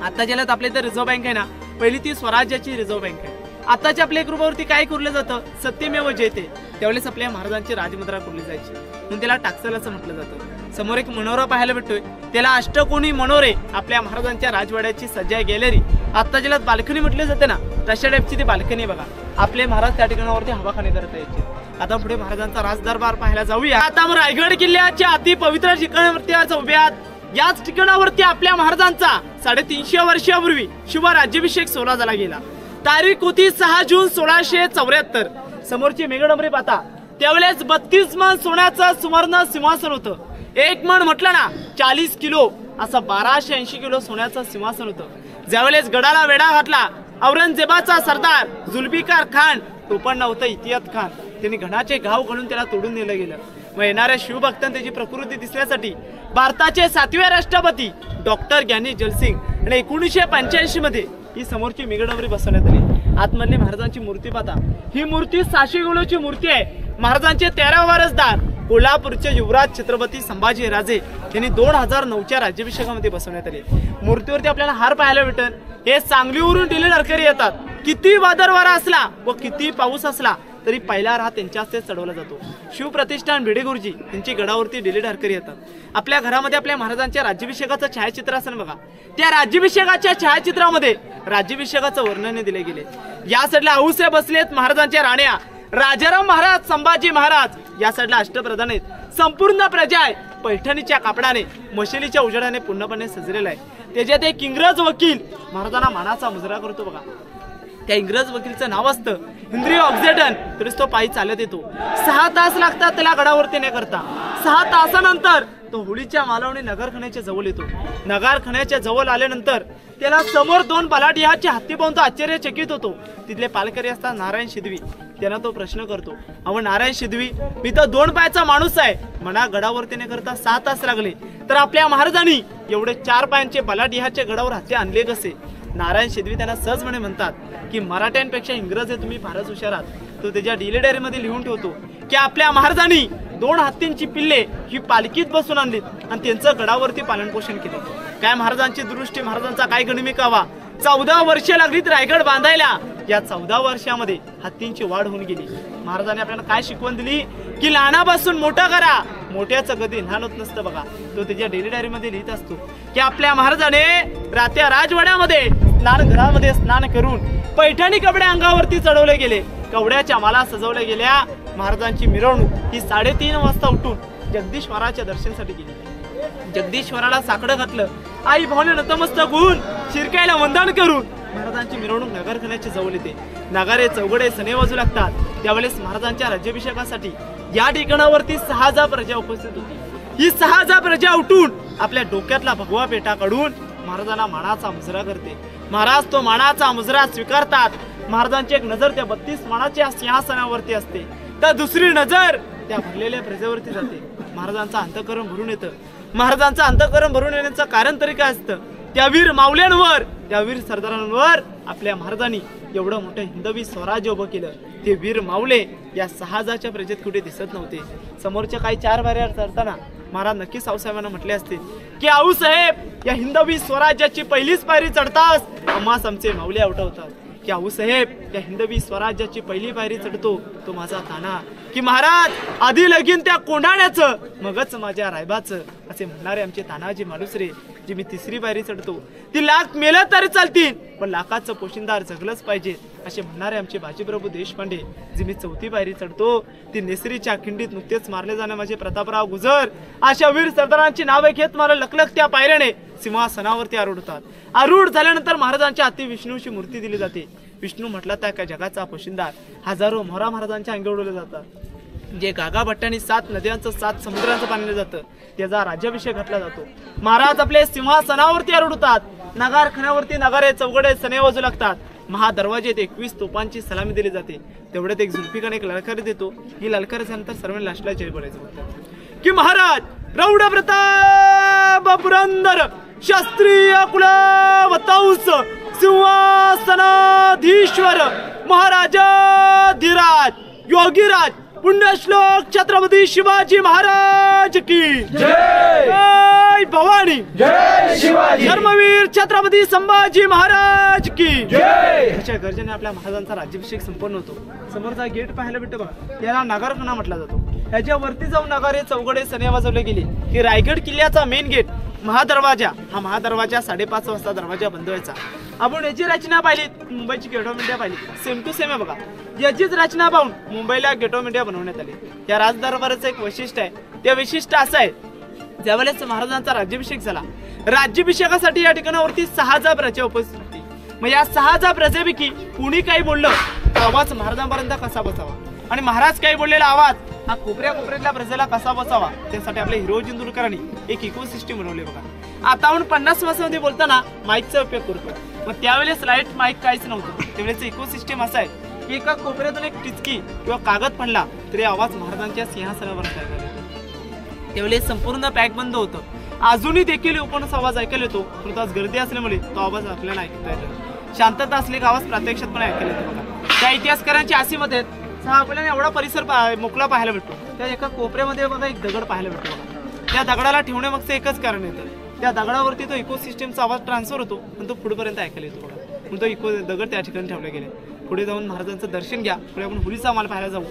[SPEAKER 3] आता ज्याला आपल्या इथं रिझर्व्ह बँक आहे ना पहिली ती स्वराज्याची रिझर्व्ह बँक आहे आताच्या आपल्या 1 रुपयावरती काय कोरलं जातं सत्यमेव जयते त्यावेळेस आपल्या महाराजांची राजमुद्रा कोरली जायची म्हणून त्याला टाकसाल असं म्हटलं जातं समोर एक मनोरा पाहायला भेटतोय त्याला अष्टकोनी मनोरे आपल्या महाराजांच्या राजवाड्याची सज्जा गॅलरी आता ज्याला बाल्कनी म्हटले जाते ना तशा टाईपची ती बाल्कनी बघा आपले महाराज त्या ठिकाणावरती हवाखाने करता यायचे आता पुढे महाराजांचा राजदरबार पाहायला जाऊया आता मग रायगड किल्ल्याच्या अति पवित्र ठिकाणावरती आज उभ्यात याच ठिकाणावरती आपल्या महाराजांचा 350 वर्षापूर्वी शुभ राज्याभिषेक सोहळा झाला गेला तारीख होती 6 जून 1674 समोरची मेघडंबरी पाहता त्यावेळेस 32 मन सोन्याचं सुवर्ण सिंहासन होतं एक मन म्हटलं ना 40 किलो असं 1280 किलो सोन्याचं सिंहासन होतं ज्यावेळेस गडाला वेढा घातला औरंगजेबाचा सरदार जुल्फिकार खान तो पण नव्हता इतियात खान त्यांनी घणाचे घाव घालून त्याला तोडून नेलं गेलं मग येणाऱ्या शिवभक्तांनी त्याची प्रकृती दिसण्यासाठी भारताचे 7वे राष्ट्रपती डॉक्टर ग्यानी जलसिंग आणि 1985 मध्ये ही समोरची मेघडंबरी बसवण्यात आली आतमधली महाराजांची मूर्ती पाहता ही मूर्ती 600 किलोची मूर्ती आहे महाराजांचे 13 वारसदार कोल्हापूरचे युवराज छत्रपती संभाजी राजे यांनी 2009च्या राज्याभिषेकामध्ये बसवण्यात आले मूर्तीवरती आपल्याला हार पाहायला भेटल हे सांगलीवरून दिल्ली नरकरी येतात किती वादळवारा असला व किती पाऊस असला तरी पहिला राह त्यांच्या हस्ते चढवला जातो. शिवप्रतिष्ठान भिडे गुरुजी यांची गडावरती डेली ढारकरी येतात. आपल्या घरामध्ये आपल्या महाराजांच्या राज्याभिषेकाचं छायाचित्र असेल बघा. त्या राज्याभिषेकाच्या छायाचित्रामध्ये राज्याभिषेकाचं वर्णन दिले गेले. या साईडला आऊसाहेब बसलेत महाराजांच्या राण्या, राजाराम महाराज, संभाजी महाराज. या साईडला अष्टप्रधान आहेत. संपूर्ण प्रजा आहे पैठणीच्या कापडाने मशालीच्या उजेडाने पूर्णपणे सजलेला आहे. त्याच्यात एक इंग्रज वकील महाराजांना मानाचा मुजरा करतो बघा. त्या इंग्रज वकीलचं नाव असतं हेनरी ऑक्झेटन. तरी तो पायी चालत येतो. 6 तास लागतात त्याला गडावरती नेण्याकरता. 6 तासानंतर तो होळीच्या मालवणी नगरखान्याच्या जवळ येतो. नगरखान्याच्या जवळ आल्यानंतर त्याला समोर 2 बलाढ्याचे हत्ती पाहून तो आश्चर्यचकित होतो. तिथले पालकरी असतात नारायण शिदवी. त्यांना तो प्रश्न करतो, अहो नारायण शिदवी, मी तर 2 पायाचा माणूस आहे, मला गडावरती नेण्याकरता 6 तास लागले, तर आपल्या महाराजांनी एवढे 4 पायांचे बलाढ्याचे गडावर हत्ती आणले कसे? नारायण शिदवी त्यांना सहजपणे म्हणतात की मराठ्यांपेक्षा इंग्रज हे तुम्ही फारच हुशार आहात. तो त्याच्या डेली डायरीमध्ये लिहून ठेवतो की आपल्या महाराजांनी 2 हत्तींची पिल्ले ही पालखीत बसून आणलीत आणि त्यांचं गडावरती पालनपोषण केले. काय महाराजांची दृष्टी, महाराजांचा काय गणिमिकावा. 14 वर्ष लागलीत रायगड बांधायला. या 14 वर्षामध्ये हत्तींची वाढ होऊन गेली. महाराजांनी आपल्याला काय शिकवण दिली की लहानापासून मोठा करा, मोठ्याचं कधी लहान होत नसतं बघा. तो त्याच्या डेली डायरीमध्ये लिहित असतो की आपल्या महाराजाने रात्या राजवाड्यामध्ये स्नानगृहामध्ये स्नान करून पैठणी कपडे अंगावरती चढवले गेले. कवड्याच्या माला सजवल्या गेल्या. महाराजांची मिरवणूक ही 3:30 वाजता उठून जगदीश्वराच्या दर्शनासाठी गेली. जगदीश्वराला साकडं घातलं. आई भावने नतमस्तक होऊन शिरकायला वंदन करून महाराजांची मिरवणूक नगरखान्याच्या जवळ येते. नगारे चौघडे सने वाजू लागतात. त्यावेळेस महाराजांच्या राज्याभिषेकासाठी या ठिकाणावरती 6,000 प्रजा उपस्थित होती. ही 6,000 प्रजा उठून आपल्या डोक्यातला भगवा पेटा काढून महाराजांना मानाचा मुजरा करते. महाराज तो मानाचा मुजरा स्वीकारतात. महाराजांची एक नजर त्या 32 मानाच्या सिंहासनावरती असते, तर दुसरी नजर त्या भरलेल्या प्रजेवरती जाते. महाराजांचं अंतःकरण भरून येतं. महाराजांचं अंतःकरण भरून येण्याचं कारण तरी काय असतं? त्या वीर मावल्यांवर, त्या वीर सरदारांवर आपल्या महाराजांनी एवढं मोठं हिंदवी स्वराज्य उभं केलं. ते वीर मावले या 6,000च्या प्रजेत कुठे दिसत नव्हते. समोरच्या काही 4 पायऱ्या चढताना महाराज नक्कीच आऊसाहेबांना म्हटले असते की आऊसाहेब, या हिंदवी स्वराज्याची पहिलीच पायरी चढतास आम्हास आमचे मावले उठवतात. की आऊसाहेब, या हिंदवी स्वराज्याची पहिली पायरी चढतो तो माझा ताना. की महाराज, आधी लगीन त्या कोंढाण्याचं मगच माझ्या रायबाचं, असे म्हणणारे आमचे तानाजी मालुसरे. जी मी 3री पायरी चढतो ती लाख मेलं तरी चालतील, पण लाखाचं पोशिंदार जगलंच पाहिजे, असे म्हणणारे आमचे बाजीप्रभू देशपांडे. जी मी 4थी पायरी चढतो ती नेसरीच्या खिंडीत नुकतेच मारले जाणे माझे प्रतापराव गुजर. अशा वीर सरदारांची नावे घेत मला लखलख त्या पायऱ्याने सिंहासनावरती आरूढतात. आरूढ झाल्यानंतर महाराजांच्या हाती विष्णूची मूर्ती दिली जाते. विष्णू म्हटला त्या काय जगाचा पोशिंदार. हजारो मोहरा महाराजांच्या अंगी उडवले जातात. जे गागा भट्टांनी 7 नद्यांचं 7 समुद्रांचं पाणलं जातं त्याचा राज्याभिषेक घातला जातो. महाराज आपले सिंहासनावरती आरूढतात. नगारखान्यावरती नगारे चौघडे सने वाजू लागतात. महादरवाजेत 21 तोफांची सलामी दिली जाते. तेवढ्यात एक जुल्फिकार एक ललकारी देतो. ही ललकारी झाल्यानंतर सर्वांनी लास्टला जय बोलायचं होतं की महाराज रौड प्रताप पुरंदर शास्त्रीय कुलवतांस सिंहासनाधीश्वर महाराजाधिराज योगीराज पुण्यश्लोक छत्रपती शिवाजी महाराज की जय भवानी, जय शिवाजी, धर्मवीर छत्रपती संभाजी महाराज की जय. अशा गर्जने आपल्या महाराजांचा राज्याभिषेक संपन्न होतो. समोरचा गेट पाहायला भेटतो बघा, याला नगरखाना म्हटला जातो. ह्याच्यावरती जाऊन नगारे चौघडे सने वाजवले गेले की रायगड किल्ल्याचा मेन गेट महादरवाजा, हा महादरवाजा 5:30 वाजता दरवाजा बंद व्हायचा. आपण याची रचना पाहिली, मुंबईची गेट ऑफ इंडिया पाहिली, सेम टू सेम आहे बघा. याचीच रचना पाहून मुंबईला गेट ऑफ इंडिया बनवण्यात आली. या राजदरबाराचं एक वैशिष्ट्य आहे. ते वैशिष्ट्य असं आहे, ज्यावेळेस महाराजांचा राज्याभिषेक झाला, राज्याभिषेकासाठी या ठिकाणावरती 6,000 प्रजा उपस्थित होती. मग या 6,000 प्रजेपैकी कुणी काही बोललं तर आवाज महाराजांपर्यंत कसा बसावा, आणि महाराज काही बोललेला आवाज हा कोपऱ्यातल्या प्रजेला कसा बसावा, त्यासाठी आपल्या हिरो जिंदुरकरांनी एक इकोसिस्टम बनवले बघा. आता आपण 50 वर्षांमध्ये बोलताना माईकचा उपयोग करतो. मग त्यावेळेस लाईट माईक काहीच नव्हतं. त्यावेळेस इकोसिस्टम असा आहे की एका कोपऱ्यातून एक टिचकी किंवा कागद पडला तरी आवाज महाराजांच्या सिंहासनावर ऐकायला येतो. त्यावेळेस संपूर्ण पॅक बंद होतं. अजूनही देखील ओपनच आवाज ऐकायला येतो, पण आज गर्दी असल्यामुळे तो आवाज आपल्याला ऐकता येतो. शांतता असली का आवाज प्रत्यक्षातपणे ऐकायला येतो बघा. त्या इतिहासकारांची अशी मत आहेत, आपल्याला एवढा परिसर मोकळा पाहायला भेटतो. त्या एका कोपऱ्यामध्ये बघा एक दगड पाहायला भेटतो बघा. त्या दगडाला ठेवण्यामागचं एकच कारण येतं, त्या दगडावरती तो इकोसिस्टमचा आवाज ट्रान्सफर होतो आणि तो पुढेपर्यंत ऐकायला येतो बघा. म्हणून तो इको दगड त्या ठिकाणी ठेवला गेले. पुढे जाऊन महाराजांचं दर्शन घ्या. पुढे आपण होळीचा माल पाहायला जाऊ.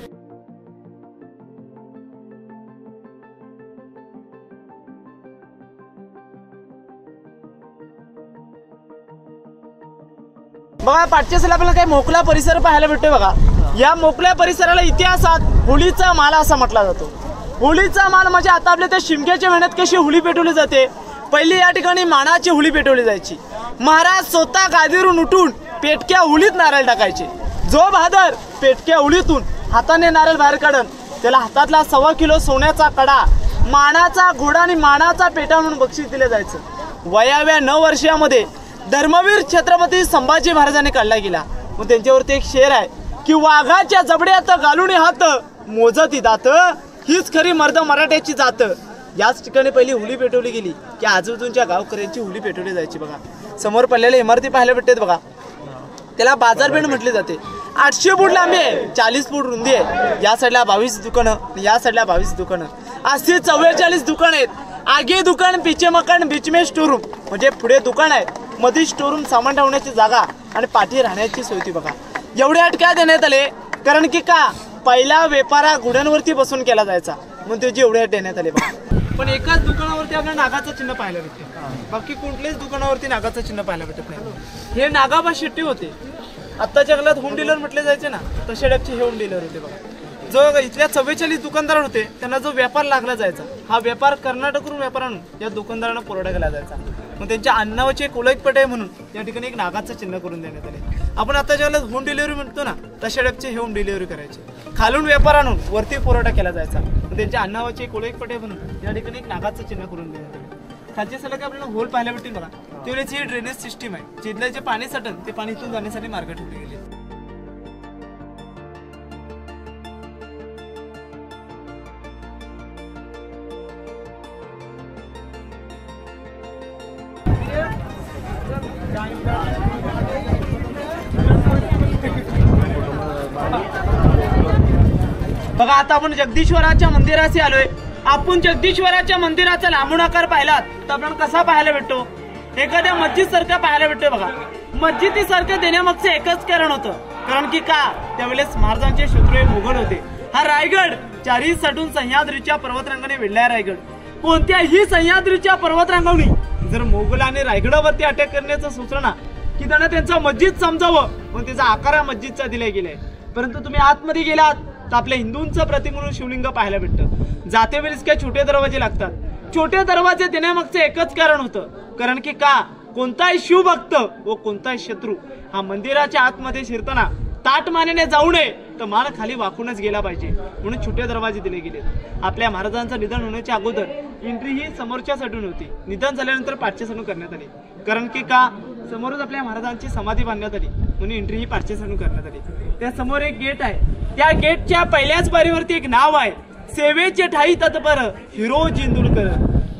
[SPEAKER 3] बघा पाठच्या साली आपल्याला काही मोकळा परिसर पाहायला भेटतोय. बघा या मोकळ्या परिसराला इतिहासात होळीचा माल असा म्हटला जातो. होळीचा माल म्हणजे आता आपल्या त्या शिमग्याच्या महिन्यात कशी होळी पेटवली जाते, पहिली या ठिकाणी मानाची होळी पेटवली जायची. महाराज स्वतः गादीवरून उठून पेटक्या होळीत नारळ टाकायचे. जो बहादर पेटक्या होळीतून हाताने नारळ बाहेर काढन त्याला हातातला 1.25 किलो सोन्याचा कडा, मानाचा घोडा आणि मानाचा पेटा म्हणून बक्षीस दिले जायचं. वयाव्या 9 वर्षामध्ये धर्मवीर छत्रपती संभाजी महाराजांनी काढला गेला. मग त्यांच्यावरती एक शेर आहे की वाघाच्या जबड्यात घालून हात मोजती दात, हीच खरी मर्द मराठ्याची जात. याच ठिकाणी पहिली होळी पेटवली गेली की आजूबाजूच्या गावकऱ्यांची होळी पेटवली जायची. बघा समोर पडलेल्या इमारती पाहायला भेटतात. बघा त्याला बाजारपेठ म्हटली जाते. 800 फूट लांबी आहे, 40 फूट रुंदी आहे. या साईडला 22 दुकानं, या साईडला 22 दुकानं, अशी 44 दुकान आहेत. आगे दुकान, पिचे मकान, बीच में स्टोरूम, म्हणजे पुढे दुकान आहे, मध्ये स्टोरूम सामान ठेवण्याची जागा आणि पाठी राहण्याची सोय होती. बघा एवढे अट काय देण्यात आले, कारण की का पहिला व्यापारा घोड्यांवरती बसून केला जायचा म्हणून त्याची एवढे अट देण्यात आले. बघा पण एकाच दुकानावरती आपल्याला नागाचं चिन्ह पाहायला भेटते, बाकी कुठल्याच दुकानावरती नागाचं चिन्ह पाहायला भेटत नाही. हे नागाबा शेट्टी होते. आत्ताच्या काळात होम डीलर म्हटले जायचे ना, तसे टाईपचे हे होम डीलर होते. बघा जो इथल्या 44 दुकानदार होते त्यांना जो व्यापार लागला जायचा, हा व्यापार कर्नाटकवरून व्यापार आणून या दुकानदारांना पुरवठा केला जायचा. मग त्यांच्या अन्नावरची एक ओळखपट आहे म्हणून या ठिकाणी एक नागाचं चिन्ह करून देण्यात आले. आपण आताच्या वेळेला होम डिलिव्हरी म्हणतो ना, तशा टाईपचे हे होम डिलिव्हरी करायचे. खालून व्यापार आणून वरती पुरवठा केला जायचा. मग त्यांच्या अन्नावरची एक ओळखपट आहे म्हणून या ठिकाणी एक नागाचं चिन्ह करून देण्यात आले. खालच्या सलग आपल्याला होल पाहायला भेटतील. बघा त्यावेळेची ही ड्रेनेज सिस्टीम आहे, जिथलं जे पाणी साठन ते पाणी इथून जाण्यासाठी मार्ग ठेवले गेले. बघा आता आपण जगदीश्वराच्या मंदिराशी आलोय. आपण जगदीश्वराच्या मंदिराचा लांबून आकार पाहिलात तर आपल्याला कसा पाहायला भेटतो, एखाद्या मस्जिद सारखा पाहायला भेटतोय. बघा मस्जिदी सारखं देण्यामागचं एकच कारण होतं, कारण की का त्यावेळेस महाराजांचे शत्रू हे मोगल होते. हा रायगड चारही साठून सह्याद्रीच्या पर्वतरांगाने वेढलाय. रायगड कोणत्याही सह्याद्रीच्या पर्वतरांगावनी जर मोगलाने रायगडावरती अटॅक करण्याचं सुचलं ना की त्यांना त्यांचा मस्जिद समजावं म्हणून त्याचा आकार मस्जिदचा दिला गेलाय. परंतु तुम्ही आतमध्ये गेलात तर आपल्या हिंदूंचं प्रतीक म्हणून शिवलिंग पाहायला भेटतं. जाते वेळेस काय छोटे दरवाजे लागतात. छोटे दरवाजे देण्यामागचं एकच कारण होतं, कारण की का कोणताही शिवभक्त व कोणताही शत्रू हा मंदिराच्या आतमध्ये शिरताना ताट मानेने जाऊ नये तर मान खाली वाकूनच गेला पाहिजे म्हणून छोटे दरवाजे दिले गेले. आपल्या महाराजांचं निधन होण्याच्या अगोदर एंट्री ही समोरच्या साईडून होती, निधन झाल्यानंतर पाठच्या साईडून करण्यात आली. कारण की का समोरच आपल्या महाराजांची समाधी बांधण्यात आली म्हणून एंट्री ही पाठच्या साईडून करण्यात आली. त्या समोर एक गेट आहे, त्या गेटच्या पहिल्याच बारीवरती एक नाव आहे, सेवेचे ठाई तत्पर हिरो जिंदुरकर.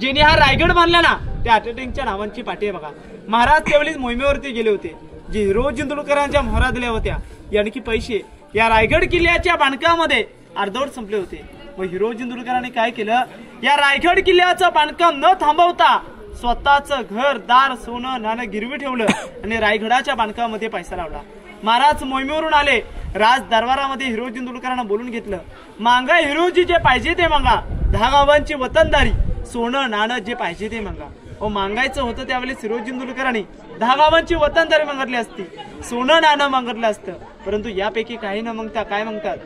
[SPEAKER 3] ज्याने हा रायगड बांधला ना त्या अटॅकिंगच्या नावांची पाठी आहे. बघा महाराज त्यावेळी मोहिमेवरती गेले होते, जे हिरो जिंदुरकरांच्या मोहरा दिल्या होत्या, यानी पैसे या रायगड किल्ल्याच्या बांधकामामध्ये अर्धवट संपले होते. मग हिरो जिंदुरकरांनी काय केलं, या रायगड किल्ल्याचं बांधकाम न थांबवता स्वतःचं घर दार सोनं नाणं गिरवी ठेवलं आणि रायगडाच्या बांधकामामध्ये पैसा लावला. महाराज मोहिमेवरून आले, राज दरबारामध्ये हिरो जिंदुरकरांना बोलून घेतलं, मागा हिरोजी जे पाहिजे ते मागा, 10 गावांची वतनदारी सोनं नाणं जे पाहिजे ते मागा. ओ मागायचं होतं त्यावेळेस हिरो जिंदुरकरांनी 10 गावांची वतनदारी मागितली असती, सोनं नाणं मागितलं असतं. परंतु यापैकी काही न मागता काय म्हणतात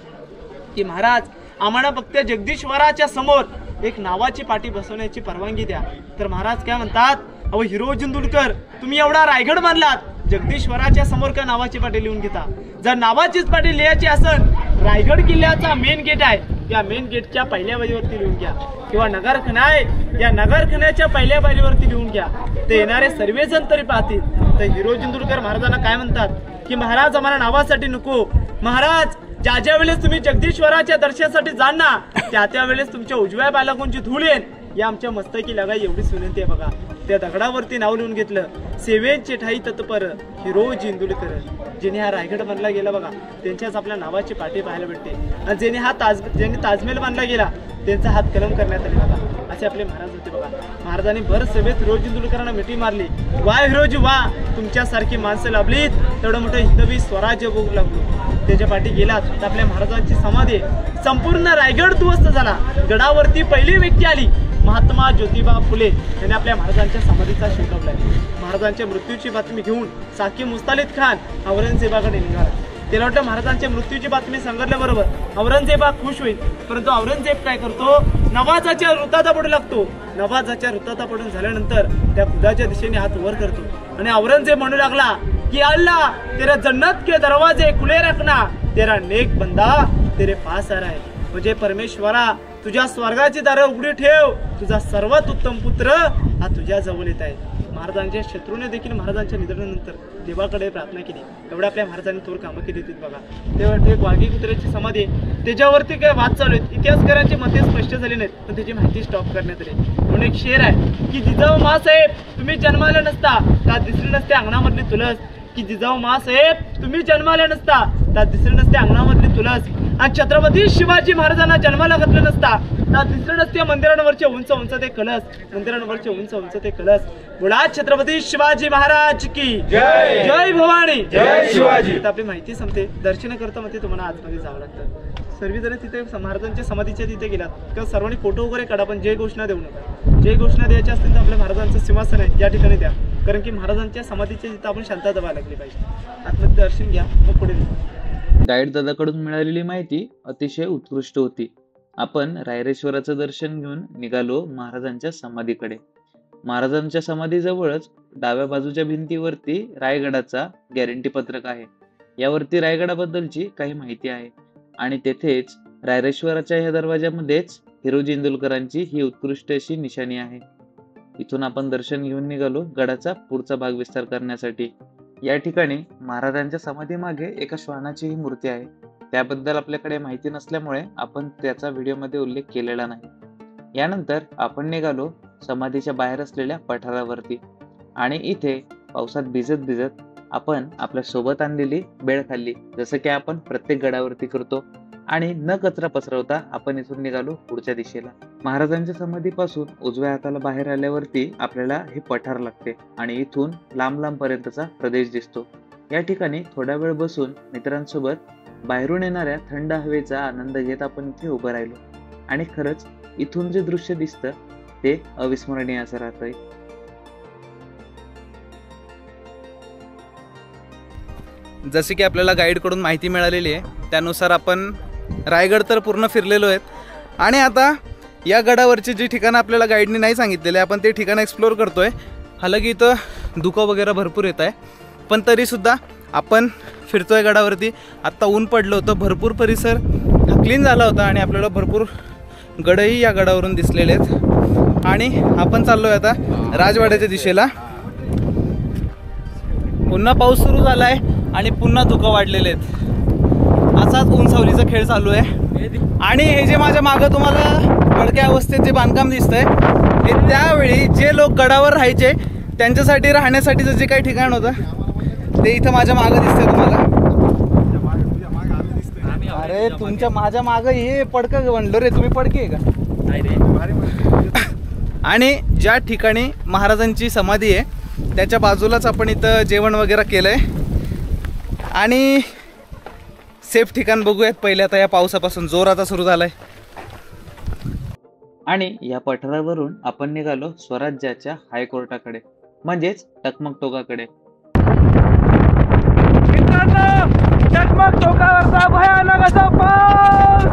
[SPEAKER 3] की महाराज आम्हाला फक्त जगदीश्वराच्या समोर एक नावाची पाठी बसवण्याची परवानगी द्या. तर महाराज काय म्हणतात, अहो हिरो जिंदुरकर तुम्ही एवढा रायगड बांधलात, जगदीश्वराच्या समोर का नावाची पाटी लिहून घेता. जर नावाचीच पाटी लिहायची असेल, रायगड किल्ल्याचा मेन गेट आहे, या मेन गेटच्या पहिल्या बाजूवरती लिहून घ्या, किंवा नगरखाना आहे या नगरखान्याच्या पहिल्या बाजूवरती लिहून घ्या. ते येणारे सर्वजण तरी पाहतील. तर हिरो जिंदुरकर महाराजांना काय म्हणतात की महाराज आम्हाला नावासाठी नको, महाराज ज्या ज्या वेळेस तुम्ही जगदीश्वराच्या दर्शनासाठी जाणार त्या त्या वेळेस तुमच्या उजव्या बालाकोंची धूळ येईल, या आमच्या मस्तकी लागाय एवढीच विनंती आहे. बघा त्या दगडावरती नाव लिहून घेतलं, सेवेचे ठाई तत्पर हिरो इंदुलकर. ज्याने हा रायगड बांधला गेला बघा, त्यांच्याच आपल्या नावाची पाठी पाहायला भेटते. आणि ज्याने ताजमहल बांधला गेला त्यांचा हात कलम करण्यात आले बघा. असे आपले महाराज होते बघा. महाराजांनी भर सभेत हिरोजी इंदुलकरांना मिठी मारली. वा हिरोजी वा, तुमच्यासारखी माणसं लाभलीत तेवढं मोठं हिंदवी स्वराज्य भोग लागलो. त्याच्या पाठी गेलात तर आपल्या महाराजांची समाधी संपूर्ण रायगड उद्ध्वस्त झाला. गडावरती पहिली व्यक्ती आली, महात्मा ज्योतिबा फुले यांनी आपल्या महाराजांच्या समाधीचा शोध लावलाय. महाराजांच्या मृत्यूची बातमी घेऊन साकी मुस्तालिद खान औरंगजेबाकडे निघाला. त्याला वाटतं महाराजांच्या मृत्यूची बातमी सांगितल्याबरोबर औरंगजेबा खुश होईल, परंतु औरंगजेब काय करतो, नवाजाच्या वृत्ताचा पडू लागतो. नवाजाच्या वृत्ताचा पडून झाल्यानंतर त्या खुदाच्या दिशेने हात वर करतो आणि औरंगजेब म्हणू लागला की अल्लाह तेरा जन्नत के दरवाजे खुले रखना, तेरा नेक बंदा तेरे पास आ रहा है. म्हणजे परमेश्वरा तुझ्या स्वर्गाची दारं उघडी ठेव, तुझा सर्वात उत्तम पुत्र हा तुझ्या जवळ येत आहे. महाराजांच्या शत्रूने देखील महाराजांच्या निधनानंतर देवाकडे प्रार्थना केली. एवढ्या आपल्या महाराजांनी थोर कामं केली होती बघा. तेव्हा एक वाघी कुत्र्याची समाधी आहे, त्याच्यावरती काय वाद चालू आहेत. इतिहासकारांची मते स्पष्ट झाली नाहीत, पण त्याची माहिती स्टॉप करण्यात आली. म्हणून एक शेर आहे की जिजाऊ मासाहेब तुम्ही जन्माला नसता त्यात दिसली नसते अंगणामधली तुलस, की जिजाऊ मासाहेब तुम्ही जन्माला नसता त्यात दिसली नसते अंगणामधली तुलस. आणि छत्रपती शिवाजी महाराजांना जन्माला घातलं नसता त्यात दिसले नसते मंदिरांवरचे उंच उंच ते कलश, मंदिरांवरचे उंच उंच ते कलश. बोला छत्रपती शिवाजी महाराज की जय, जय भवानी, जय शिवाजी. आपली माहिती संपते. दर्शन करता मध्ये तुम्हाला आतमध्ये जावं लागतं. सर्वजण तिथे महाराजांच्या समाधीच्या तिथे गेलात किंवा सर्वांनी फोटो वगैरे काढा, पण जय घोषणा देऊ नका. जय घोषणा द्यायची असतील तर आपल्या महाराजांचं सिंहासन आहे या ठिकाणी द्या, कारण की महाराजांच्या समाधीच्या तिथे आपण शांतता व्हायला लागली पाहिजे. आतमध्ये दर्शन घ्या, मग पुढे.
[SPEAKER 2] गाईड दादाकडून मिळालेली माहिती अतिशय उत्कृष्ट होती. आपण रायरेश्वराचं दर्शन घेऊन निघालो महाराजांच्या समाधीकडे. महाराजांच्या समाधीजवळच डाव्या बाजूच्या भिंतीवरती रायगडाचा गॅरंटी पत्रक आहे. यावरती रायगडाबद्दलची काही माहिती आहे आणि तेथेच रायरेश्वराच्या ह्या दरवाजामध्येच हिरोजी इंदुलकरांची ही उत्कृष्ट अशी निशाणी आहे. इथून आपण दर्शन घेऊन निघालो गडाचा पुढचा भाग विस्तार करण्यासाठी. या ठिकाणी महाराजांच्या समाधी मागे एका श्वानाची ही मूर्ती आहे. त्याबद्दल आपल्याकडे माहिती नसल्यामुळे आपण त्याचा व्हिडिओमध्ये उल्लेख केलेला नाही. यानंतर आपण निघालो समाधीच्या बाहेर असलेल्या पठारावरती आणि इथे पावसात भिजत भिजत आपण आपल्या सोबत आणलेली बेळ खाल्ली, जसं की आपण प्रत्येक गडावरती करतो. आणि न कचरा पसरवता आपण इथून निघालो पुढच्या दिशेला. महाराजांच्या समाधीपासून उजव्या हाताला बाहेर आल्यावरती आपल्याला हे पठार लागते आणि इथून लांब लांब पर्यंतचा प्रदेश दिसतो. या ठिकाणी थोडा वेळ बसून मित्रांसोबत बाहेरून येणाऱ्या थंड हवेचा आनंद घेत आपण इथे उभं राहिलो आणि खरंच इथून जे दृश्य दिसतं ते अविस्मरणीय असं राहतंय.
[SPEAKER 1] जसे की आपल्याला गाईडकडून माहिती मिळालेली आहे त्यानुसार आपण रायगड तर पूर्ण फिरलेलो आहेत आणि आता या गडावरची जी ठिकाणं आपल्याला गाईडनी नाही सांगितलेले आपण ते ठिकाणं एक्सप्लोअर करतोय. हालाकी इथं धुकं वगैरे भरपूर येत आहे, पण तरीसुद्धा आपण फिरतोय गडावरती. आत्ता ऊन पडलं होतं, भरपूर परिसर क्लीन झाला होता आणि आपल्याला भरपूर गडही या गडावरून दिसलेले आहेत. आणि आपण चाललोय आता राजवाड्याच्या दिशेला. पुन्हा पाऊस सुरू झाला आहे आणि पुन्हा धुकं वाढलेले आहेत. असाच ऊन सावलीचा खेळ चालू आहे. आणि हे जे माझ्या मागं तुम्हाला पडक्या अवस्थेत जे बांधकाम दिसतंय हे त्यावेळी जे लोक गडावर राहायचे त्यांच्यासाठी राहण्यासाठीचं जे काही ठिकाण होतं ते इथं माझ्या मागं दिसतंय तुम्हाला. अरे तुमच्या माझ्या मागं हे पडकं बनलो रे, तुम्ही पडके आहे का? आणि ज्या ठिकाणी महाराजांची समाधी आहे त्याच्या बाजूलाच आपण इथं जेवण वगैरे केलंय आणि सेफ ठिकाण बघूयात पहिले. आता या पावसापासून जोर आता सुरू झालाय.
[SPEAKER 2] आणि या पठारावरून आपण निघालो स्वराज्याच्या हायकोर्टाकडे म्हणजेच टकमक टोकाकडे.
[SPEAKER 3] टकमक टोकावरचा भयानक असा पाऊस.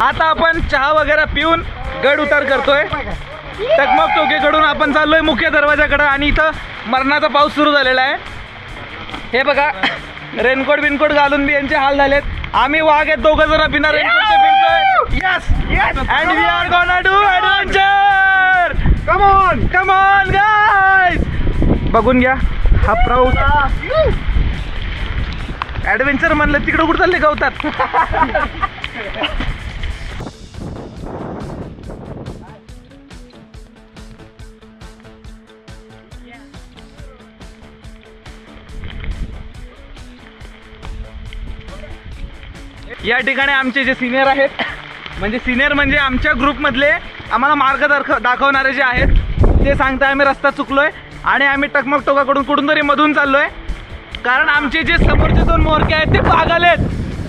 [SPEAKER 3] आता आपण चहा वगैरे पिऊन गड उतार करतोय. टकमक टोकेकडून आपण चाललोय मुख्य दरवाजाकडे आणि इथं मरणाचा पाऊस सुरू झालेला आहे. हे बघा रेनकोट बिनकोट घालून बी यांचे हाल झालेत. आम्ही वाघ आहेत दोघं जण बिना रेनकोटचे फिरतोय. Yes and we are gonna do adventure. Come on guys, बघून घ्या हा पाऊस. ॲडव्हेंचर म्हणलं तिकडं कुठं चालले गवतात.
[SPEAKER 1] या ठिकाणी आमचे जे सिनियर आहेत, म्हणजे सिनियर म्हणजे आमच्या ग्रुपमधले आम्हाला मार्ग दाखवणारे जे आहेत, ते सांगताय आम्ही रस्ता चुकलोय आणि आम्ही टकमक टोकाकडून कुठून तरी मधून चाललोय. कारण आमचे जे समोरचे 2 मोरके आहेत ते पागल आहेत,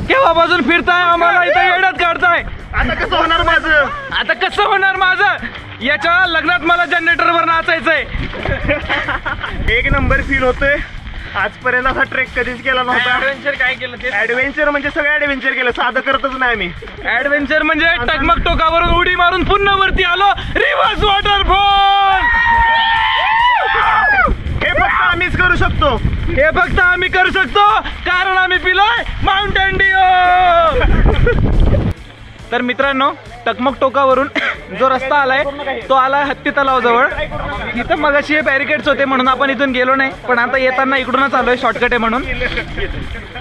[SPEAKER 1] केव्हापासून फिरताय आम्हाला इथे येड्यात काढताय. आता कसं होणार माझं? याच्या लग्नात मला जनरेटरवर नाचायचंय.
[SPEAKER 3] एक नंबर फील होतोय. आजपर्यंत असा ट्रेक कधीच केला नव्हता.
[SPEAKER 1] ॲडव्हेंचर काय केलं ते?
[SPEAKER 3] ऍडव्हेंचर म्हणजे सगळं ऍडव्हेंचर केलं, साधं करतच नाही आम्ही.
[SPEAKER 1] ॲडव्हेंचर म्हणजे टकमक टोकावरून उडी मारून पुन्हा वरती आलो, रिव्हर्स वॉटरफॉल.
[SPEAKER 3] हे फक्त आम्हीच करू शकतो.
[SPEAKER 1] हे फक्त आम्ही करू शकतो कारण आम्ही पिलोय माउंटेन ड्यू. तर मित्रांनो, टकमक टोकावरून जो रस्ता आलाय तो आलाय हत्ती तलावाजवळ. इथं मगाशी हे बॅरिकेड्स होते म्हणून आपण इथून गेलो नाही, पण आता येताना इकडूनच आलोय, शॉर्टकट आहे म्हणून.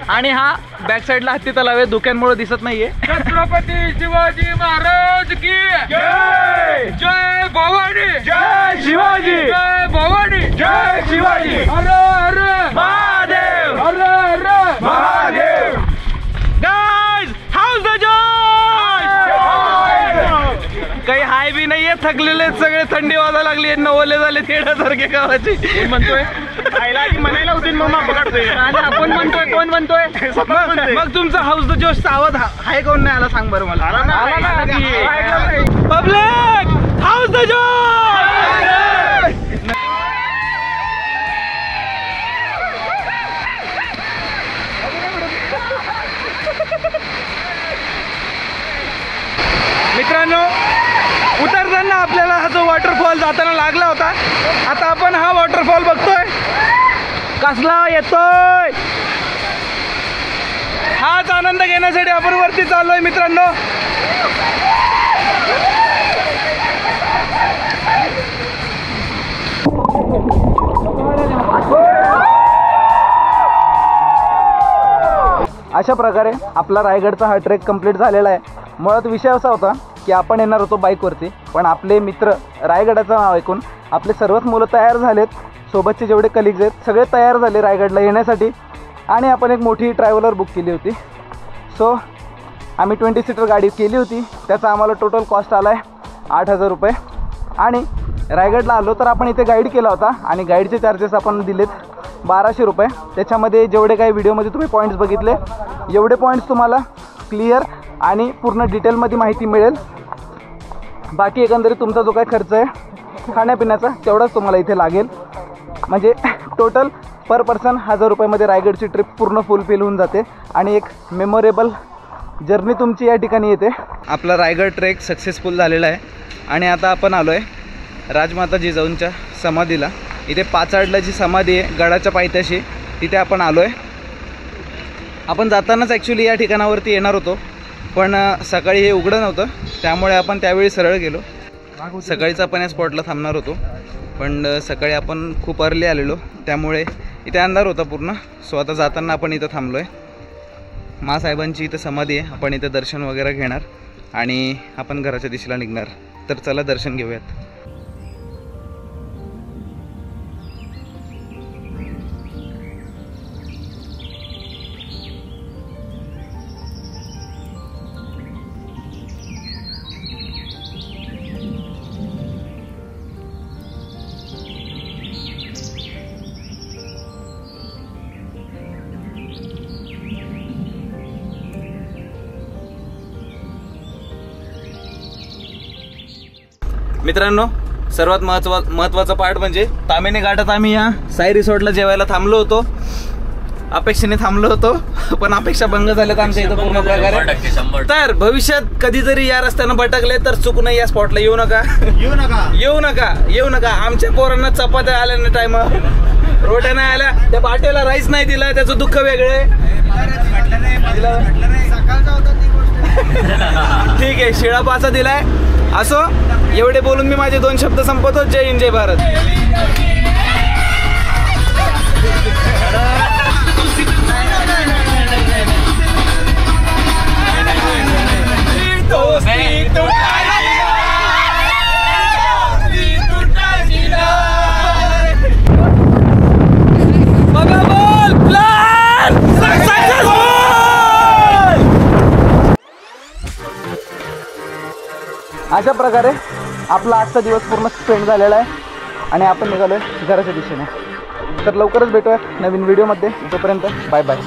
[SPEAKER 1] आणि हा बॅक साईडला हत्ती तलाव आहे, धुक्यांमुळे दिसत नाहीये. छत्रपती शिवाजी महाराज की जय. जय भवानी. जय शिवाजी. जय भवानी. जय शिवाजी. हर हर महादेव. हर हर Mahadev. Guys, how's the joy. काही हाय बी नाहीये, थकलेले सगळे, थंडी वाजायला लागली, नवले झाले थेड्यासारखे गावाची. म्हणतोय
[SPEAKER 3] म्हणायला होती मग पकडतोय.
[SPEAKER 1] आपण म्हणतोय, कोण म्हणतोय? मग तुमचा हाऊस द जोश सावध हाय कोण नाही आला सांग बरं मला. पब्लिक, हाऊस द जोश. मित्रांनो, उतरताना आपल्याला हा जो वॉटरफॉल जाताना लागला होता, आता आपण हा वॉटरफॉल बघतोय कसला येतोय. हाच आनंद घेण्यासाठी आपण वरती चाललोय मित्रांनो. अशा प्रकारे आपला रायगडचा हा ट्रेक कंप्लीट झालेला आहे. मुळात विषय असा होता की आपण येणार होतो बाईकवरती, पण आपले मित्र रायगडाचं नाव ऐकून आपले सर्वच मुलं तयार झालेत. सोबतचे जेवढे कलिग्ज आहेत सगळे तयार झाले रायगडला येण्यासाठी, आणि आपण एक मोठी ट्रॅव्हलर बुक केली होती. सो आम्ही 20 सीटर गाडी केली होती. त्याचा आम्हाला टोटल कॉस्ट आला आहे 8,000 रुपये. आणि रायगडला आलो तर आपण इथे गाईड केला होता, आणि गाईडचे चार्जेस आपण दिलेत 1200 रुपये. त्याच्यामध्ये जेवढे काही व्हिडिओमध्ये तुम्ही पॉईंट्स बघितले, एवढे पॉईंट्स तुम्हाला क्लिअर आणि पूर्ण डिटेलमध्ये माहिती मिळेल. बाकी एकंदरीत तुमचा जो काही खर्च आहे खाण्यापिण्याचा तेवढाच तुम्हाला इथे लागेल. म्हणजे टोटल पर पर्सन 1000 रुपयामध्ये रायगडची ट्रिप पूर्ण फुलफिल होऊन जाते, आणि एक मेमोरेबल जर्नी तुमची या ठिकाणी येते. आपला रायगड ट्रेक सक्सेसफुल झालेला आहे, आणि आता आपण आलो आहे राजमाता जिजाऊंच्या समाधीला. इथे पाचाडला जी समाधी आहे गडाच्या पायथ्याशी, तिथे आपण आलो आहे. आपण जातानाच ॲक्च्युली या ठिकाणावरती येणार होतो, पण सकाळी हे उघडं नव्हतं, त्यामुळे आपण त्यावेळी सरळ गेलो. सकाळीच आपण या स्पॉटला थांबणार होतो, पण सकाळी आपण खूप अर्ली आलेलो, त्यामुळे इथे अंधार होता पूर्ण. सो आता जाताना आपण इथं थांबलो आहे. मासाहेबांची इथं समाधी आहे, आपण इथं दर्शन वगैरे घेणार आणि आपण घराच्या दिशेला निघणार. तर चला दर्शन घेऊयात. मित्रांनो, सर्वात महत्त्वाचा पार्ट म्हणजे तामिनी घाटात आम्ही या साई रिसॉर्टला जेवायला थांबलो होतो. अपेक्षेने थांबलो होतो, पण अपेक्षा भंग झाल्यात आमच्या इथं पूर्ण प्रकारे. तर भविष्यात कधीतरी या रस्त्यानं भटकले तर चुकून या स्पॉटला येऊ नका. येऊ नका. आमच्या पोरांना चपात्या आल्या ना टाइम, रोट्या नाही आल्या, त्या बाटेला राईस नाही दिला, त्याचं दुःख वेगळे. ठीक आहे, शिळा पाचा दिलाय. असो, एवढे बोलून मी माझे 2 शब्द संपवतो. जय हिंद, जय भारत. अशा प्रकारे आपला आजचा दिवस पूर्ण स्पेंड झालेला आहे आणि आपण निघालो आहे घराच्या दिशेने. तर लवकरच भेटूया नवीन व्हिडिओमध्ये. तोपर्यंत बाय बाय.